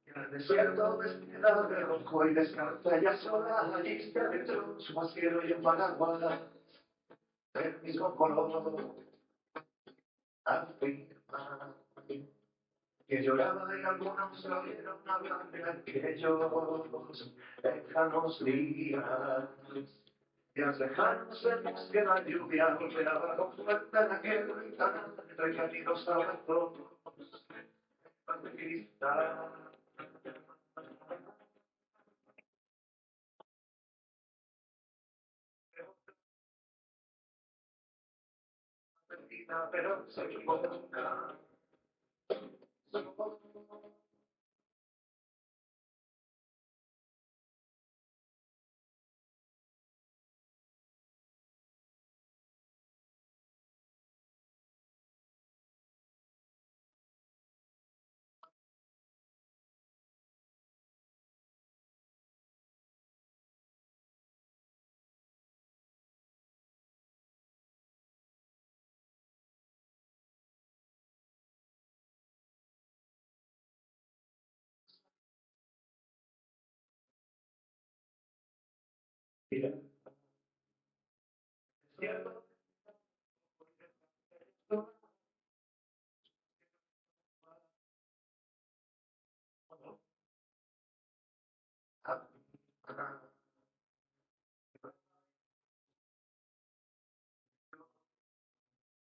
en el desierto vestida de rojo y descalza, ella sola, allí está dentro, su mosquero y un paraguas, del mismo color, afirma, que lloraba y algunos lo vieron hablar de aquellos lejanos días. Días lejanos en los que la lluvia golpeaba con fuerza en aquel ventana, entre cálidos abrazos, de cristal. cocina, pero soy un boca.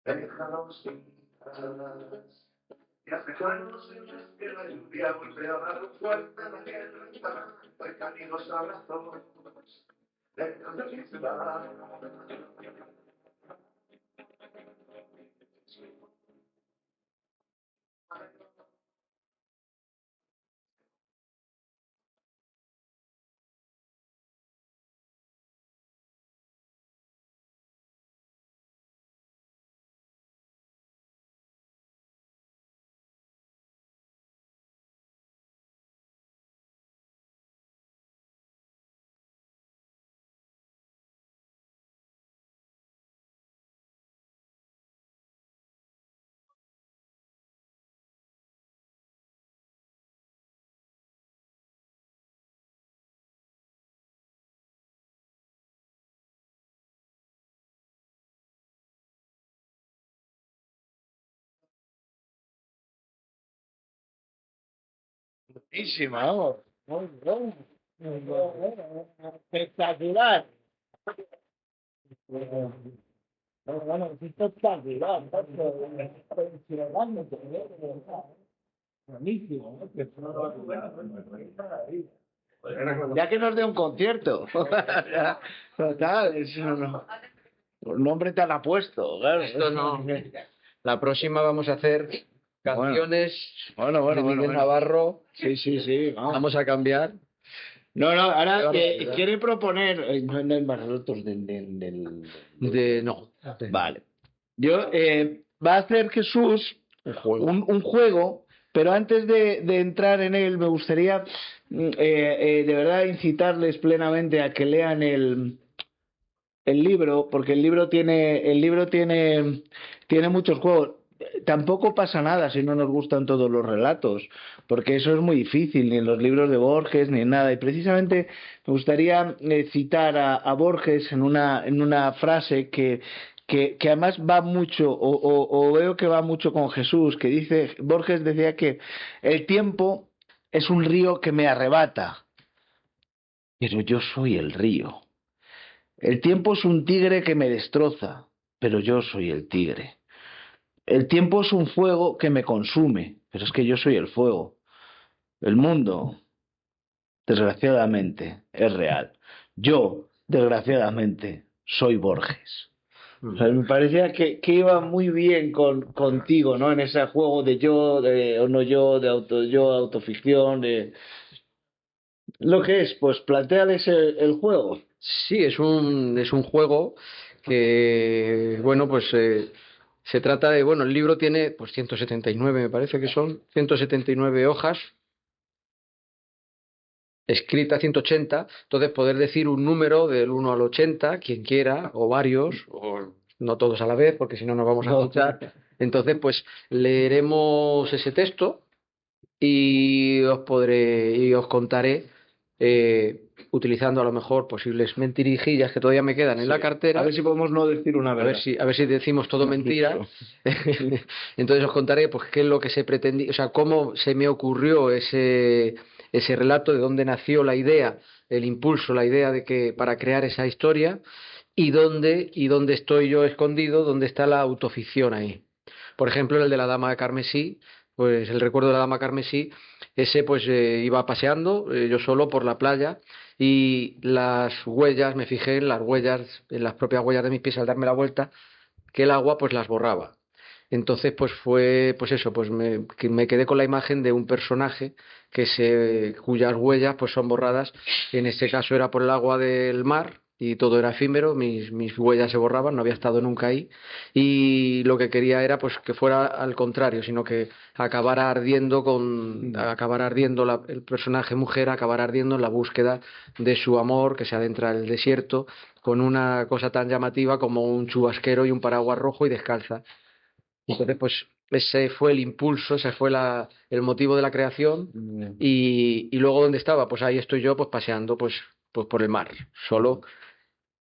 Déjanos sin alas. Y africanos en las que la lluvia golpeaba fuerte la guerra y cálidos abrazos. Déjanos sin alas. Buenísima, vamos. Muy bien. Espectacular. Bueno, es espectacular. Buenísimo. Ya que nos dé un concierto. Total, eso no. El nombre te la ha puesto, claro. Esto no. La próxima vamos a hacer canciones de Miguel Navarro. Sí, vamos. Vamos a cambiar. No, ahora barbaridad. quiere proponer. No hay más relatos No. Vale. Yo va a hacer Jesús un juego, pero antes de entrar en él, me gustaría de verdad incitarles plenamente a que lean el libro, porque el libro tiene muchos juegos. Tampoco pasa nada si no nos gustan todos los relatos, porque eso es muy difícil, ni en los libros de Borges, ni en nada. Y precisamente me gustaría citar a Borges en una frase que además va mucho, o veo que va mucho con Jesús, que dice, Borges decía que el tiempo es un río que me arrebata, pero yo soy el río. El tiempo es un tigre que me destroza, pero yo soy el tigre. El tiempo es un fuego que me consume, pero es que yo soy el fuego. El mundo, desgraciadamente, es real. Yo, desgraciadamente, soy Borges. O sea, me parecía que iba muy bien contigo, ¿no? En ese juego de yo, de o no yo, de autoficción, de... Lo que es, pues planteales el juego. Sí, es un juego que, bueno, pues se trata de, bueno, el libro tiene pues 179, me parece que son 179 hojas, escrita 180, entonces poder decir un número del 1 al 80, quien quiera, o varios, o no todos a la vez, porque si no nos vamos a escuchar. Entonces, pues leeremos ese texto y os contaré, utilizando a lo mejor posibles mentirijillas que todavía me quedan en la cartera. A ver si podemos no decir una verdad. A ver si decimos todo mentira. Entonces os contaré pues qué es lo que se pretendía, o sea, cómo se me ocurrió ese relato, de dónde nació la idea, el impulso, la idea de que para crear esa historia y dónde estoy yo escondido, dónde está la autoficción ahí. Por ejemplo, el de la dama carmesí, pues el recuerdo de la dama carmesí, ese pues iba paseando yo solo por la playa y las huellas, me fijé en las huellas, en las propias huellas de mis pies al darme la vuelta, que el agua pues las borraba. Entonces, pues fue, pues eso, pues que me quedé con la imagen de un personaje cuyas huellas pues son borradas. En este caso era por el agua del mar y todo era efímero, mis huellas se borraban, no había estado nunca ahí. Y lo que quería era pues que fuera al contrario, sino que acabara ardiendo el personaje mujer, acabara ardiendo en la búsqueda de su amor, que se adentra en el desierto, con una cosa tan llamativa como un chubasquero y un paraguas rojo y descalza. Entonces, pues ese fue el impulso, ese fue el motivo de la creación. Y luego, ¿dónde estaba? Pues ahí estoy yo, pues paseando pues por el mar, solo,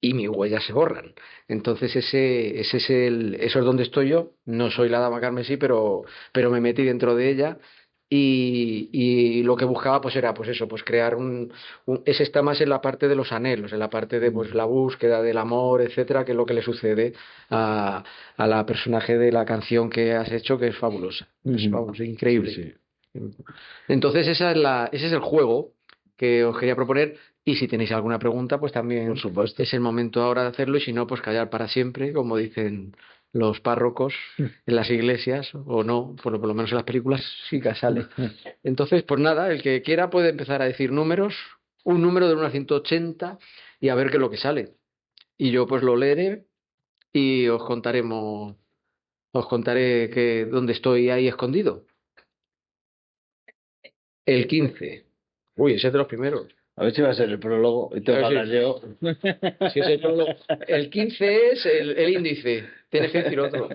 y mis huellas se borran. Entonces eso es donde estoy yo. No soy la dama carmesí, pero me metí dentro de ella. Y lo que buscaba pues era pues eso, pues crear ese está más en la parte de los anhelos, en la parte de pues la búsqueda del amor, etcétera, que es lo que le sucede a la personaje de la canción que has hecho, que es fabulosa. Es, vamos, increíble. Sí, sí. Entonces ese es el juego que os quería proponer. Y si tenéis alguna pregunta, pues también Por supuesto. es el momento ahora de hacerlo, y si no, pues callar para siempre, como dicen los párrocos en las iglesias, o no, por lo menos en las películas sí que sale. Entonces, pues nada, el que quiera puede empezar a decir números, un número del 1 al 180, y a ver qué es lo que sale. Y yo pues lo leeré y os contaré dónde estoy ahí escondido. El 15. Uy, ese es de los primeros. A ver si va a ser el prólogo y tengo que A ver hablar yo. si es el prólogo. El 15 es el índice. Tienes que decir otro.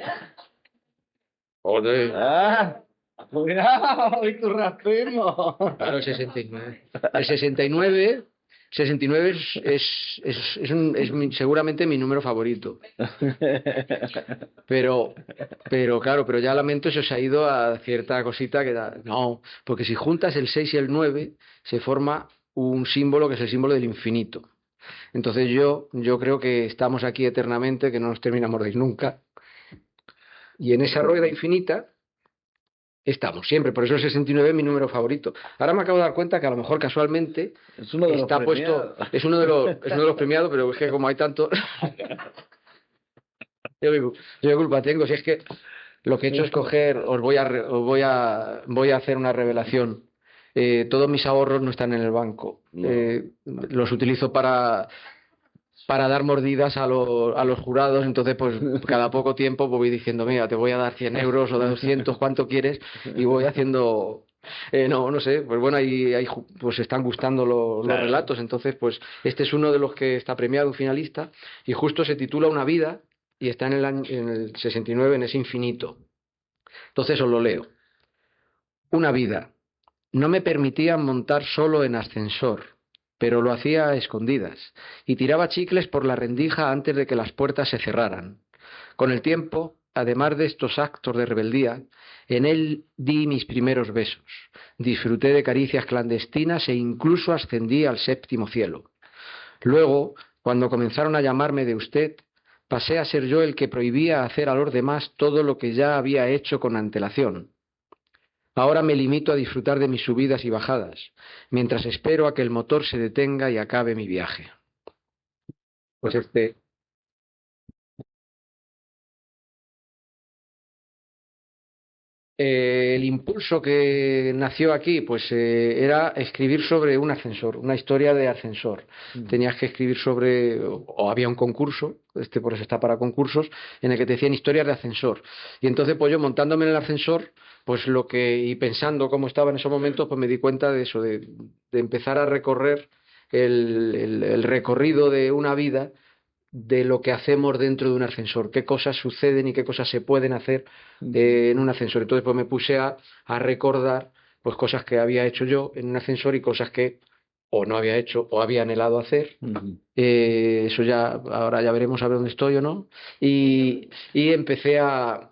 Joder. ¡Ah! ¡Cuidado! ¡Y tu racismo! Claro, el 69. El 69 seguramente mi número favorito. Pero claro, pero ya lamento se os ha ido a cierta cosita que da. No, porque si juntas el 6 y el 9 se forma un símbolo que es el símbolo del infinito. Entonces yo creo que estamos aquí eternamente, que no nos terminamos de ir nunca. Y en esa rueda infinita estamos siempre. Por eso el 69 es mi número favorito. Ahora me acabo de dar cuenta que a lo mejor casualmente Es uno de los está puesto, premiados. es uno de los premiados, pero es que como hay tanto, yo qué culpa tengo. Si es que lo que he hecho es coger, voy a hacer una revelación. Todos mis ahorros no están en el banco. No. Los utilizo para dar mordidas a los jurados. Entonces pues cada poco tiempo voy diciendo, mira, te voy a dar 100 euros o de 200, ¿cuánto quieres? Y voy haciendo, no sé, pues bueno, pues están gustando los Claro. relatos. Entonces pues este es uno de los que está premiado, un finalista, y justo se titula Una vida, y está en el 69, en ese infinito. Entonces os lo leo. Una vida. No me permitían montar solo en ascensor, pero lo hacía a escondidas, y tiraba chicles por la rendija antes de que las puertas se cerraran. Con el tiempo, además de estos actos de rebeldía, en él di mis primeros besos, disfruté de caricias clandestinas e incluso ascendí al séptimo cielo. Luego, cuando comenzaron a llamarme de usted, pasé a ser yo el que prohibía hacer a los demás todo lo que ya había hecho con antelación. Ahora me limito a disfrutar de mis subidas y bajadas, mientras espero a que el motor se detenga y acabe mi viaje. Pues el impulso que nació aquí, pues era escribir sobre un ascensor, una historia de ascensor. Tenías que escribir o había un concurso, por eso está para concursos, en el que te decían historias de ascensor. Y entonces, pues yo montándome en el ascensor, pues y pensando cómo estaba en esos momentos, pues me di cuenta de eso, de empezar a recorrer el recorrido de una vida, de lo que hacemos dentro de un ascensor, qué cosas suceden y qué cosas se pueden hacer en un ascensor. Entonces pues me puse a recordar pues cosas que había hecho yo en un ascensor y cosas que o no había hecho o había anhelado hacer. Eso ya, ahora ya veremos a ver dónde estoy o no. Y empecé a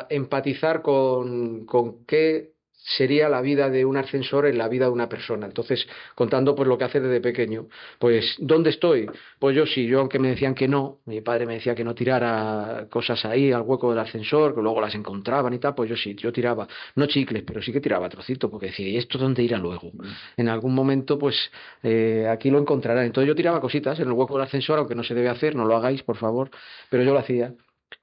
empatizar con qué sería la vida de un ascensor en la vida de una persona. Entonces, contando pues lo que hace desde pequeño. Pues, ¿dónde estoy? Pues yo aunque me decían que no, mi padre me decía que no tirara cosas ahí al hueco del ascensor, que luego las encontraban y tal, pues yo tiraba, no chicles, pero sí que tiraba trocitos, porque decía, ¿y esto dónde irá luego? En algún momento, pues, aquí lo encontrarán. Entonces yo tiraba cositas en el hueco del ascensor, aunque no se debe hacer, no lo hagáis, por favor, pero yo lo hacía.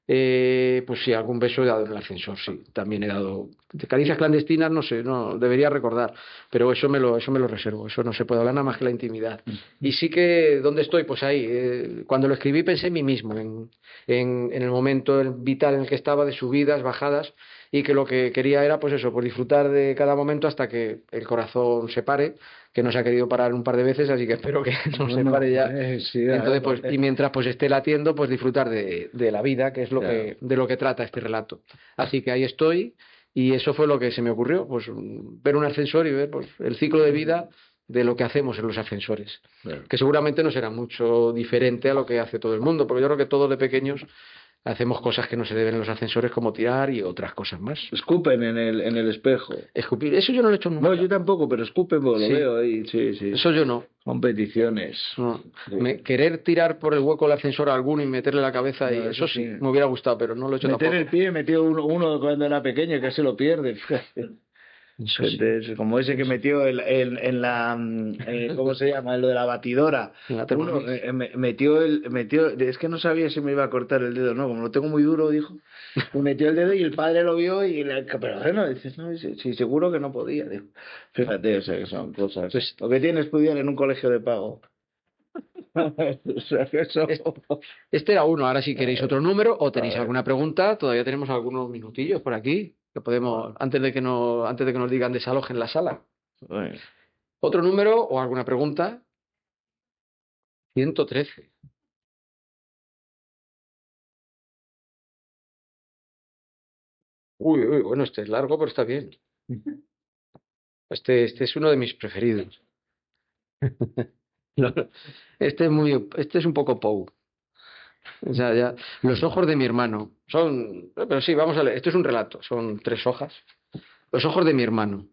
Pues sí, algún beso he dado en el ascensor, sí. También he dado. De caricias clandestinas, no sé, no debería recordar, pero eso me lo reservo. Eso no se puede hablar nada más que la intimidad. Y sí que, ¿dónde estoy? Pues ahí. Cuando lo escribí pensé en mí mismo, en el momento vital en el que estaba, de subidas, bajadas, y que lo que quería era, pues eso, pues disfrutar de cada momento hasta que el corazón se pare, que no se ha querido parar un par de veces, así que espero que no se Bueno, pare ya. sí, Entonces, pues, y mientras pues esté latiendo, pues disfrutar de la vida, que es lo claro. de lo que trata este relato. Así que ahí estoy, y eso fue lo que se me ocurrió, pues ver un ascensor y ver pues, el ciclo de vida de lo que hacemos en los ascensores, Claro. que seguramente no será mucho diferente a lo que hace todo el mundo, porque yo creo que todos de pequeños hacemos cosas que no se deben en los ascensores, como tirar y otras cosas más. Escupen en el espejo. Escupir, eso yo no lo he hecho nunca. No, yo tampoco, pero escupen porque lo Sí, veo ahí, sí, sí. eso yo no. Competiciones. No. Sí. Querer tirar por el hueco del ascensor a alguno y meterle la cabeza, y No, eso eso sí, sí. me hubiera gustado, pero no lo he hecho Meter tampoco. el pie, metió uno cuando era pequeño y casi lo pierde. Fíjate. Eso sí. Gente, como ese que metió en la ¿cómo se llama? En lo de la batidora. En la Uno Thermomix. metió, es que no sabía si me iba a cortar el dedo, no, como lo tengo muy duro, dijo. Y metió el dedo y el padre lo vio pero bueno, dices, no, sí, seguro que no podía, dijo. Fíjate, o sea, que son cosas. Pues Lo que tiene estudiar en un colegio de pago. O sea, que eso. este era uno. Ahora si queréis otro número o tenéis alguna pregunta, todavía tenemos algunos minutillos por aquí que podemos, antes de que nos digan desalojen la sala. Bueno, Otro número o alguna pregunta. 113. Uy, uy, bueno, este es largo, pero está bien. Este es uno de mis preferidos. No, este es un poco Poe. O sea, ya, los ojos de mi hermano. Pero sí, vamos a leer. Esto es un relato, son 3 hojas. Los ojos de mi hermano.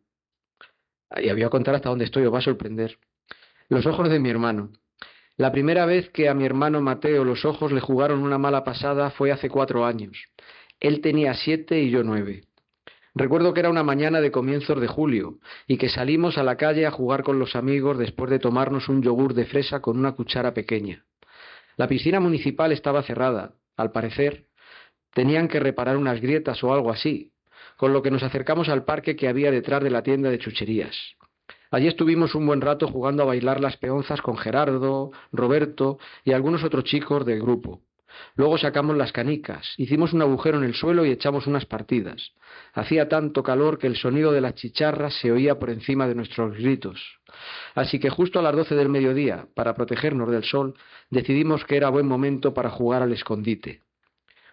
Y voy a contar hasta dónde estoy, os va a sorprender. Los ojos de mi hermano. La primera vez que a mi hermano Mateo los ojos le jugaron una mala pasada fue hace 4 años. Él tenía 7 y yo 9. Recuerdo que era una mañana de comienzos de julio y que salimos a la calle a jugar con los amigos después de tomarnos un yogur de fresa con una cuchara pequeña. La piscina municipal estaba cerrada. Al parecer, tenían que reparar unas grietas o algo así, con lo que nos acercamos al parque que había detrás de la tienda de chucherías. Allí estuvimos un buen rato jugando a bailar las peonzas con Gerardo, Roberto y algunos otros chicos del grupo. Luego sacamos las canicas, hicimos un agujero en el suelo y echamos unas partidas. Hacía tanto calor que el sonido de las chicharras se oía por encima de nuestros gritos. Así que justo a las 12 del mediodía, para protegernos del sol, decidimos que era buen momento para jugar al escondite.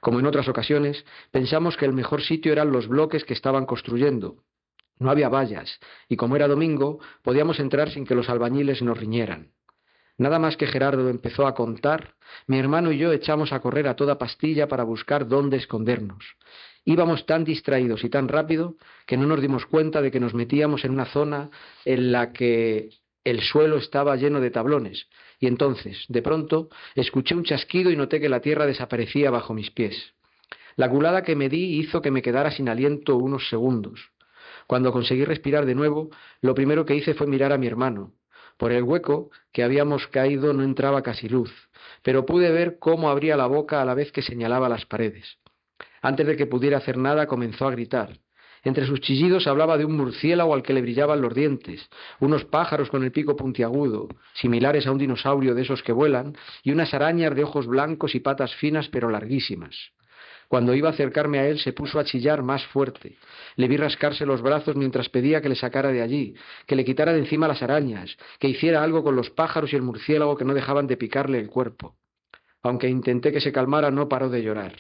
Como en otras ocasiones, pensamos que el mejor sitio eran los bloques que estaban construyendo. No había vallas, y como era domingo, podíamos entrar sin que los albañiles nos riñeran. Nada más que Gerardo empezó a contar, mi hermano y yo echamos a correr a toda pastilla para buscar dónde escondernos. Íbamos tan distraídos y tan rápido que no nos dimos cuenta de que nos metíamos en una zona en la que el suelo estaba lleno de tablones, y entonces, de pronto, escuché un chasquido y noté que la tierra desaparecía bajo mis pies. La culada que me di hizo que me quedara sin aliento unos segundos. Cuando conseguí respirar de nuevo, lo primero que hice fue mirar a mi hermano. Por el hueco que habíamos caído no entraba casi luz, pero pude ver cómo abría la boca a la vez que señalaba las paredes. Antes de que pudiera hacer nada, comenzó a gritar. Entre sus chillidos hablaba de un murciélago al que le brillaban los dientes, unos pájaros con el pico puntiagudo, similares a un dinosaurio de esos que vuelan, y unas arañas de ojos blancos y patas finas pero larguísimas. Cuando iba a acercarme a él se puso a chillar más fuerte. Le vi rascarse los brazos mientras pedía que le sacara de allí, que le quitara de encima las arañas, que hiciera algo con los pájaros y el murciélago que no dejaban de picarle el cuerpo. Aunque intenté que se calmara, no paró de llorar.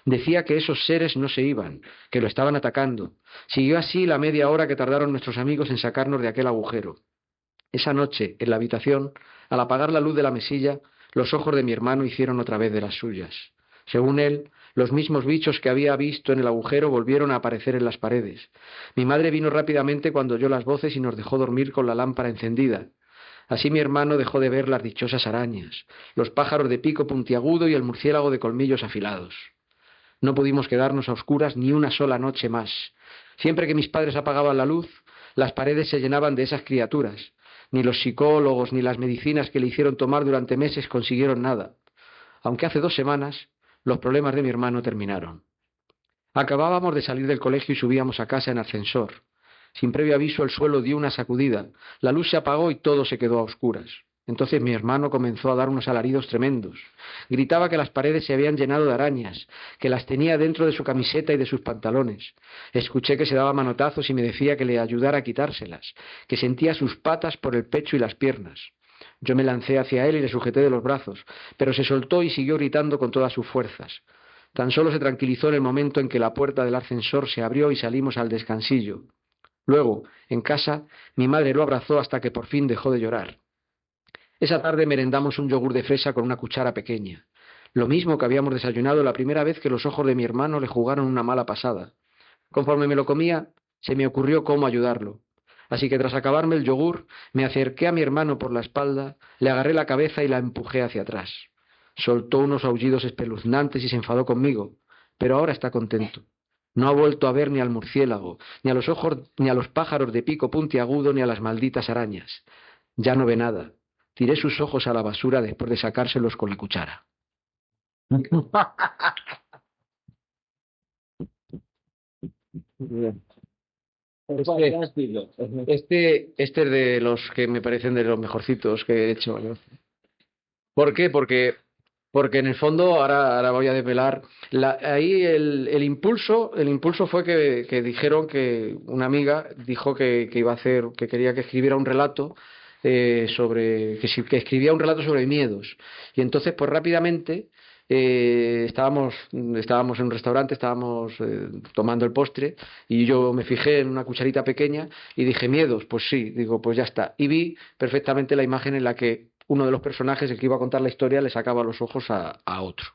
Decía que esos seres no se iban, que lo estaban atacando. Siguió así la media hora que tardaron nuestros amigos en sacarnos de aquel agujero. Esa noche, en la habitación, al apagar la luz de la mesilla, los ojos de mi hermano hicieron otra vez de las suyas. Según él, los mismos bichos que había visto en el agujero volvieron a aparecer en las paredes. Mi madre vino rápidamente cuando oyó las voces y nos dejó dormir con la lámpara encendida. Así mi hermano dejó de ver las dichosas arañas, los pájaros de pico puntiagudo y el murciélago de colmillos afilados. No pudimos quedarnos a oscuras ni una sola noche más. Siempre que mis padres apagaban la luz, las paredes se llenaban de esas criaturas. Ni los psicólogos ni las medicinas que le hicieron tomar durante meses consiguieron nada. Aunque hace 2 semanas los problemas de mi hermano terminaron. Acabábamos de salir del colegio y subíamos a casa en ascensor. Sin previo aviso el suelo dio una sacudida, la luz se apagó y todo se quedó a oscuras. Entonces mi hermano comenzó a dar unos alaridos tremendos. Gritaba que las paredes se habían llenado de arañas, que las tenía dentro de su camiseta y de sus pantalones. Escuché que se daba manotazos y me decía que le ayudara a quitárselas, que sentía sus patas por el pecho y las piernas. Yo me lancé hacia él y le sujeté de los brazos, pero se soltó y siguió gritando con todas sus fuerzas. Tan solo se tranquilizó en el momento en que la puerta del ascensor se abrió y salimos al descansillo. Luego, en casa, mi madre lo abrazó hasta que por fin dejó de llorar. Esa tarde merendamos un yogur de fresa con una cuchara pequeña, lo mismo que habíamos desayunado la primera vez que los ojos de mi hermano le jugaron una mala pasada. Conforme me lo comía, se me ocurrió cómo ayudarlo. Así que tras acabarme el yogur, me acerqué a mi hermano por la espalda, le agarré la cabeza y la empujé hacia atrás. Soltó unos aullidos espeluznantes y se enfadó conmigo, pero ahora está contento. No ha vuelto a ver ni al murciélago, ni a los ojos, ni a los pájaros de pico puntiagudo, ni a las malditas arañas. Ya no ve nada. Tiré sus ojos a la basura después de sacárselos con la cuchara. Este es de los que me parecen de los mejorcitos que he hecho, ¿no? ¿Por qué? Porque en el fondo, ahora voy a desvelar, ahí el impulso fue que dijeron que una amiga dijo que iba a hacer, que quería que escribiera un relato que escribía un relato sobre miedos. Y entonces, pues rápidamente, estábamos en un restaurante, estábamos tomando el postre, y yo me fijé en una cucharita pequeña y dije, miedos, pues sí, digo, pues ya está. Y vi perfectamente la imagen en la que uno de los personajes, el que iba a contar la historia, le sacaba los ojos a otro.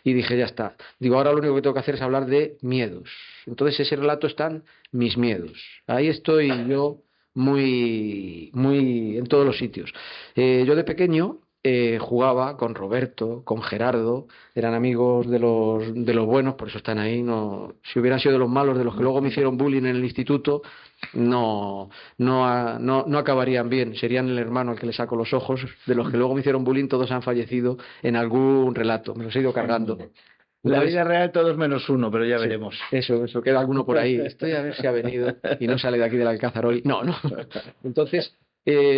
Y dije, ya está. Digo, ahora lo único que tengo que hacer es hablar de miedos. Entonces, ese relato están mis miedos. Ahí estoy yo muy en todos los sitios. Yo de pequeño jugaba con Roberto, con Gerardo, eran amigos de los buenos, por eso están ahí. No, si hubieran sido de los malos, de los que luego me hicieron bullying en el instituto, no acabarían bien. Serían el hermano al que le saco los ojos. De los que luego me hicieron bullying, todos han fallecido en algún relato. Me los he ido cargando. La vida real todos menos uno, pero ya veremos. Eso, queda alguno por ahí. Estoy a ver si ha venido y no sale de aquí del Alcázar hoy. No. Entonces,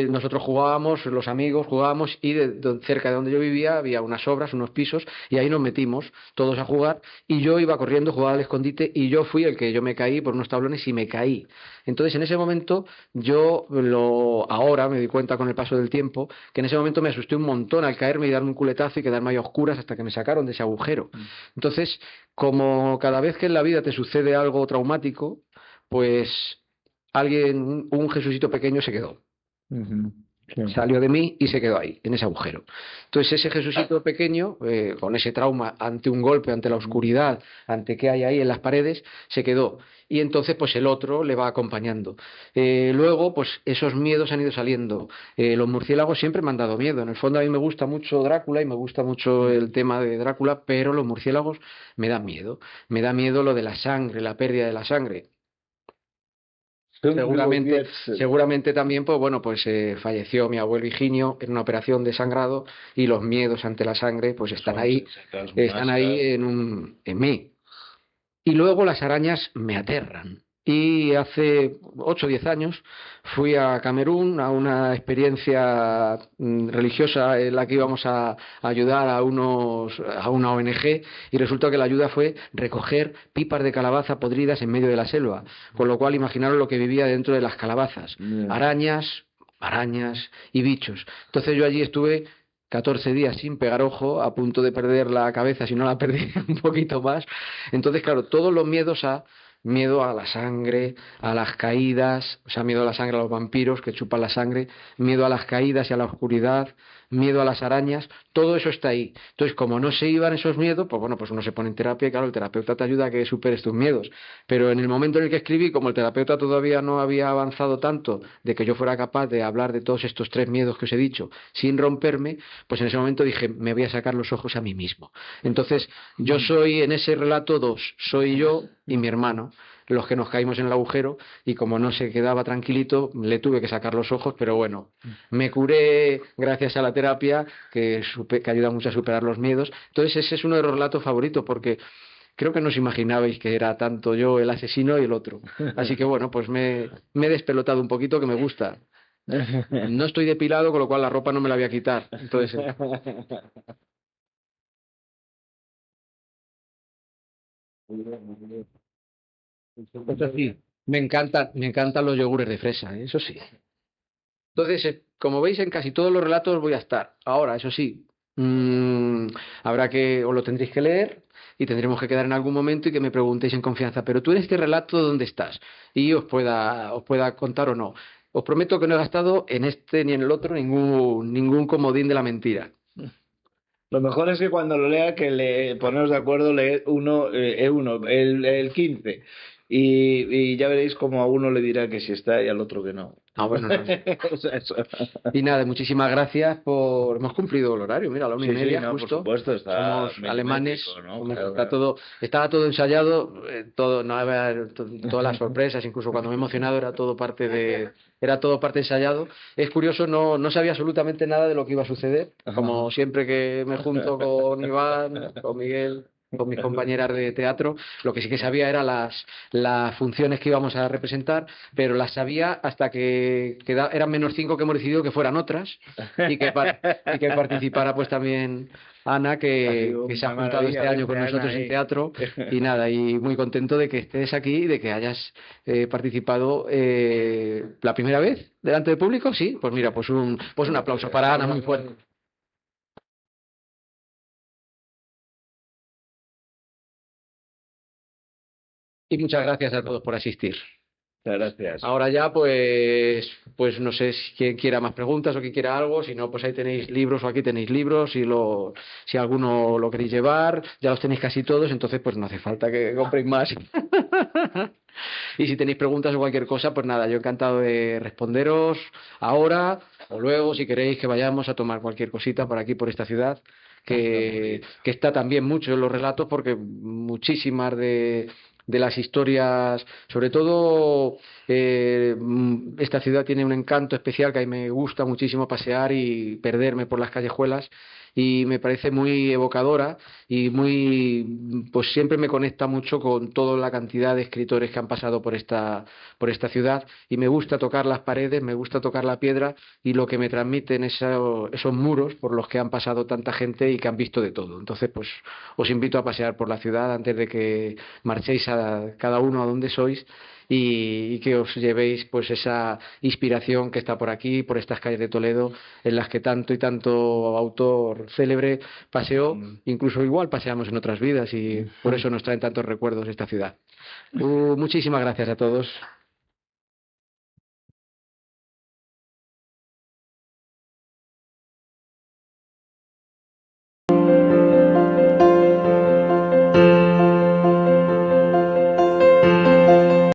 nosotros jugábamos, los amigos jugábamos, y cerca de donde yo vivía había unas obras, unos pisos, y ahí nos metimos todos a jugar, y yo iba corriendo, jugaba al escondite, y yo fui el que yo me caí por unos tablones y me caí. Entonces, en ese momento, ahora me di cuenta con el paso del tiempo, que en ese momento me asusté un montón al caerme y darme un culetazo y quedarme ahí a oscuras hasta que me sacaron de ese agujero. Entonces, como cada vez que en la vida te sucede algo traumático, pues un Jesucito pequeño se quedó. Salió de mí y se quedó ahí, en ese agujero. Entonces ese Jesucito pequeño, con ese trauma ante un golpe, ante la oscuridad, ante qué hay ahí en las paredes, se quedó. Y entonces pues el otro le va acompañando. Luego pues esos miedos han ido saliendo. Los murciélagos siempre me han dado miedo. En el fondo a mí me gusta mucho Drácula y me gusta mucho el tema de Drácula, pero los murciélagos me dan miedo. Me da miedo lo de la sangre, la pérdida de la sangre. Seguramente también, pues bueno, pues falleció mi abuelo Higinio en una operación de sangrado, y los miedos ante la sangre pues están ahí en mí. Y luego las arañas me aterran. Y hace 8 o 10 años fui a Camerún a una experiencia religiosa en la que íbamos a ayudar a una ONG, y resulta que la ayuda fue recoger pipas de calabaza podridas en medio de la selva, con lo cual imaginaros lo que vivía dentro de las calabazas, arañas y bichos. Entonces yo allí estuve 14 días sin pegar ojo, a punto de perder la cabeza si no la perdí un poquito más. Entonces, claro, todos los miedos miedo a la sangre, a las caídas, o sea, miedo a la sangre, a los vampiros que chupan la sangre, miedo a las caídas y a la oscuridad, miedo a las arañas, todo eso está ahí. Entonces, como no se iban esos miedos, pues bueno, pues uno se pone en terapia y claro, el terapeuta te ayuda a que superes tus miedos. Pero en el momento en el que escribí, como el terapeuta todavía no había avanzado tanto de que yo fuera capaz de hablar de todos estos 3 miedos que os he dicho sin romperme, pues en ese momento dije, me voy a sacar los ojos a mí mismo. Entonces, yo soy en ese relato 2, soy yo y mi hermano. los que nos caímos en el agujero, y como no se quedaba tranquilito, le tuve que sacar los ojos, pero bueno, me curé gracias a la terapia, que ayuda mucho a superar los miedos. Entonces ese es uno de los relatos favoritos, porque creo que no os imaginabais que era tanto yo el asesino y el otro. Así que bueno, pues me he despelotado un poquito, que me gusta. No estoy depilado, con lo cual la ropa no me la voy a quitar. Entonces, eso sí, me encantan los yogures de fresa, ¿eh? Eso sí. Entonces, como veis, en casi todos los relatos voy a estar. Ahora, eso sí, habrá que, os lo tendréis que leer y tendremos que quedar en algún momento y que me preguntéis en confianza, pero tú en este relato, ¿dónde estás? Y os pueda contar o no. Os prometo que no he gastado en este ni en el otro ningún comodín de la mentira. Lo mejor es que cuando lo lea, que le ponemos de acuerdo, leer el 15. Y ya veréis como a uno le dirá que sí está y al otro que no. Ah, bueno, no. O sea, eso. Y nada, muchísimas gracias por... Hemos cumplido el horario, mira, a la 1:30 Sí, no, por justo. supuesto, está Somos alemanes, milimétrico, ¿no? hombre, Claro, claro. estaba todo ensayado, todo, no había todas las sorpresas, incluso cuando me he emocionado era todo parte ensayado. Es curioso, no sabía absolutamente nada de lo que iba a suceder, como siempre que me junto con Iván, con Miguel, con mis compañeras de teatro. Lo que sí que sabía era las funciones que íbamos a representar, pero las sabía hasta que eran -5, que hemos decidido que fueran otras, y que participara pues también Ana, que se ha juntado este año con nosotros en teatro. Y nada, y muy contento de que estés aquí y de que hayas participado la primera vez delante del público. Sí, pues mira, pues un aplauso para Ana muy fuerte. Y muchas gracias a todos por asistir. Muchas gracias. Ahora ya, pues no sé si quien quiera más preguntas o quien quiera algo. Si no, pues ahí tenéis libros o aquí tenéis libros. Si alguno lo queréis llevar, ya los tenéis casi todos, entonces pues no hace falta que compréis más. Y si tenéis preguntas o cualquier cosa, pues nada, yo encantado de responderos ahora o luego, si queréis que vayamos a tomar cualquier cosita por aquí, por esta ciudad, que está también mucho en los relatos, porque muchísimas de las historias, sobre todo esta ciudad tiene un encanto especial, que a mí me gusta muchísimo pasear y perderme por las callejuelas, y me parece muy evocadora y pues siempre me conecta mucho con toda la cantidad de escritores que han pasado por esta ciudad, y me gusta tocar las paredes, me gusta tocar la piedra y lo que me transmiten esos muros por los que han pasado tanta gente y que han visto de todo. Entonces, pues os invito a pasear por la ciudad antes de que marchéis a cada uno a donde sois, y que os llevéis pues esa inspiración que está por aquí, por estas calles de Toledo, en las que tanto y tanto autor célebre paseó. Incluso igual paseamos en otras vidas, y por eso nos traen tantos recuerdos esta ciudad. Muchísimas gracias a todos.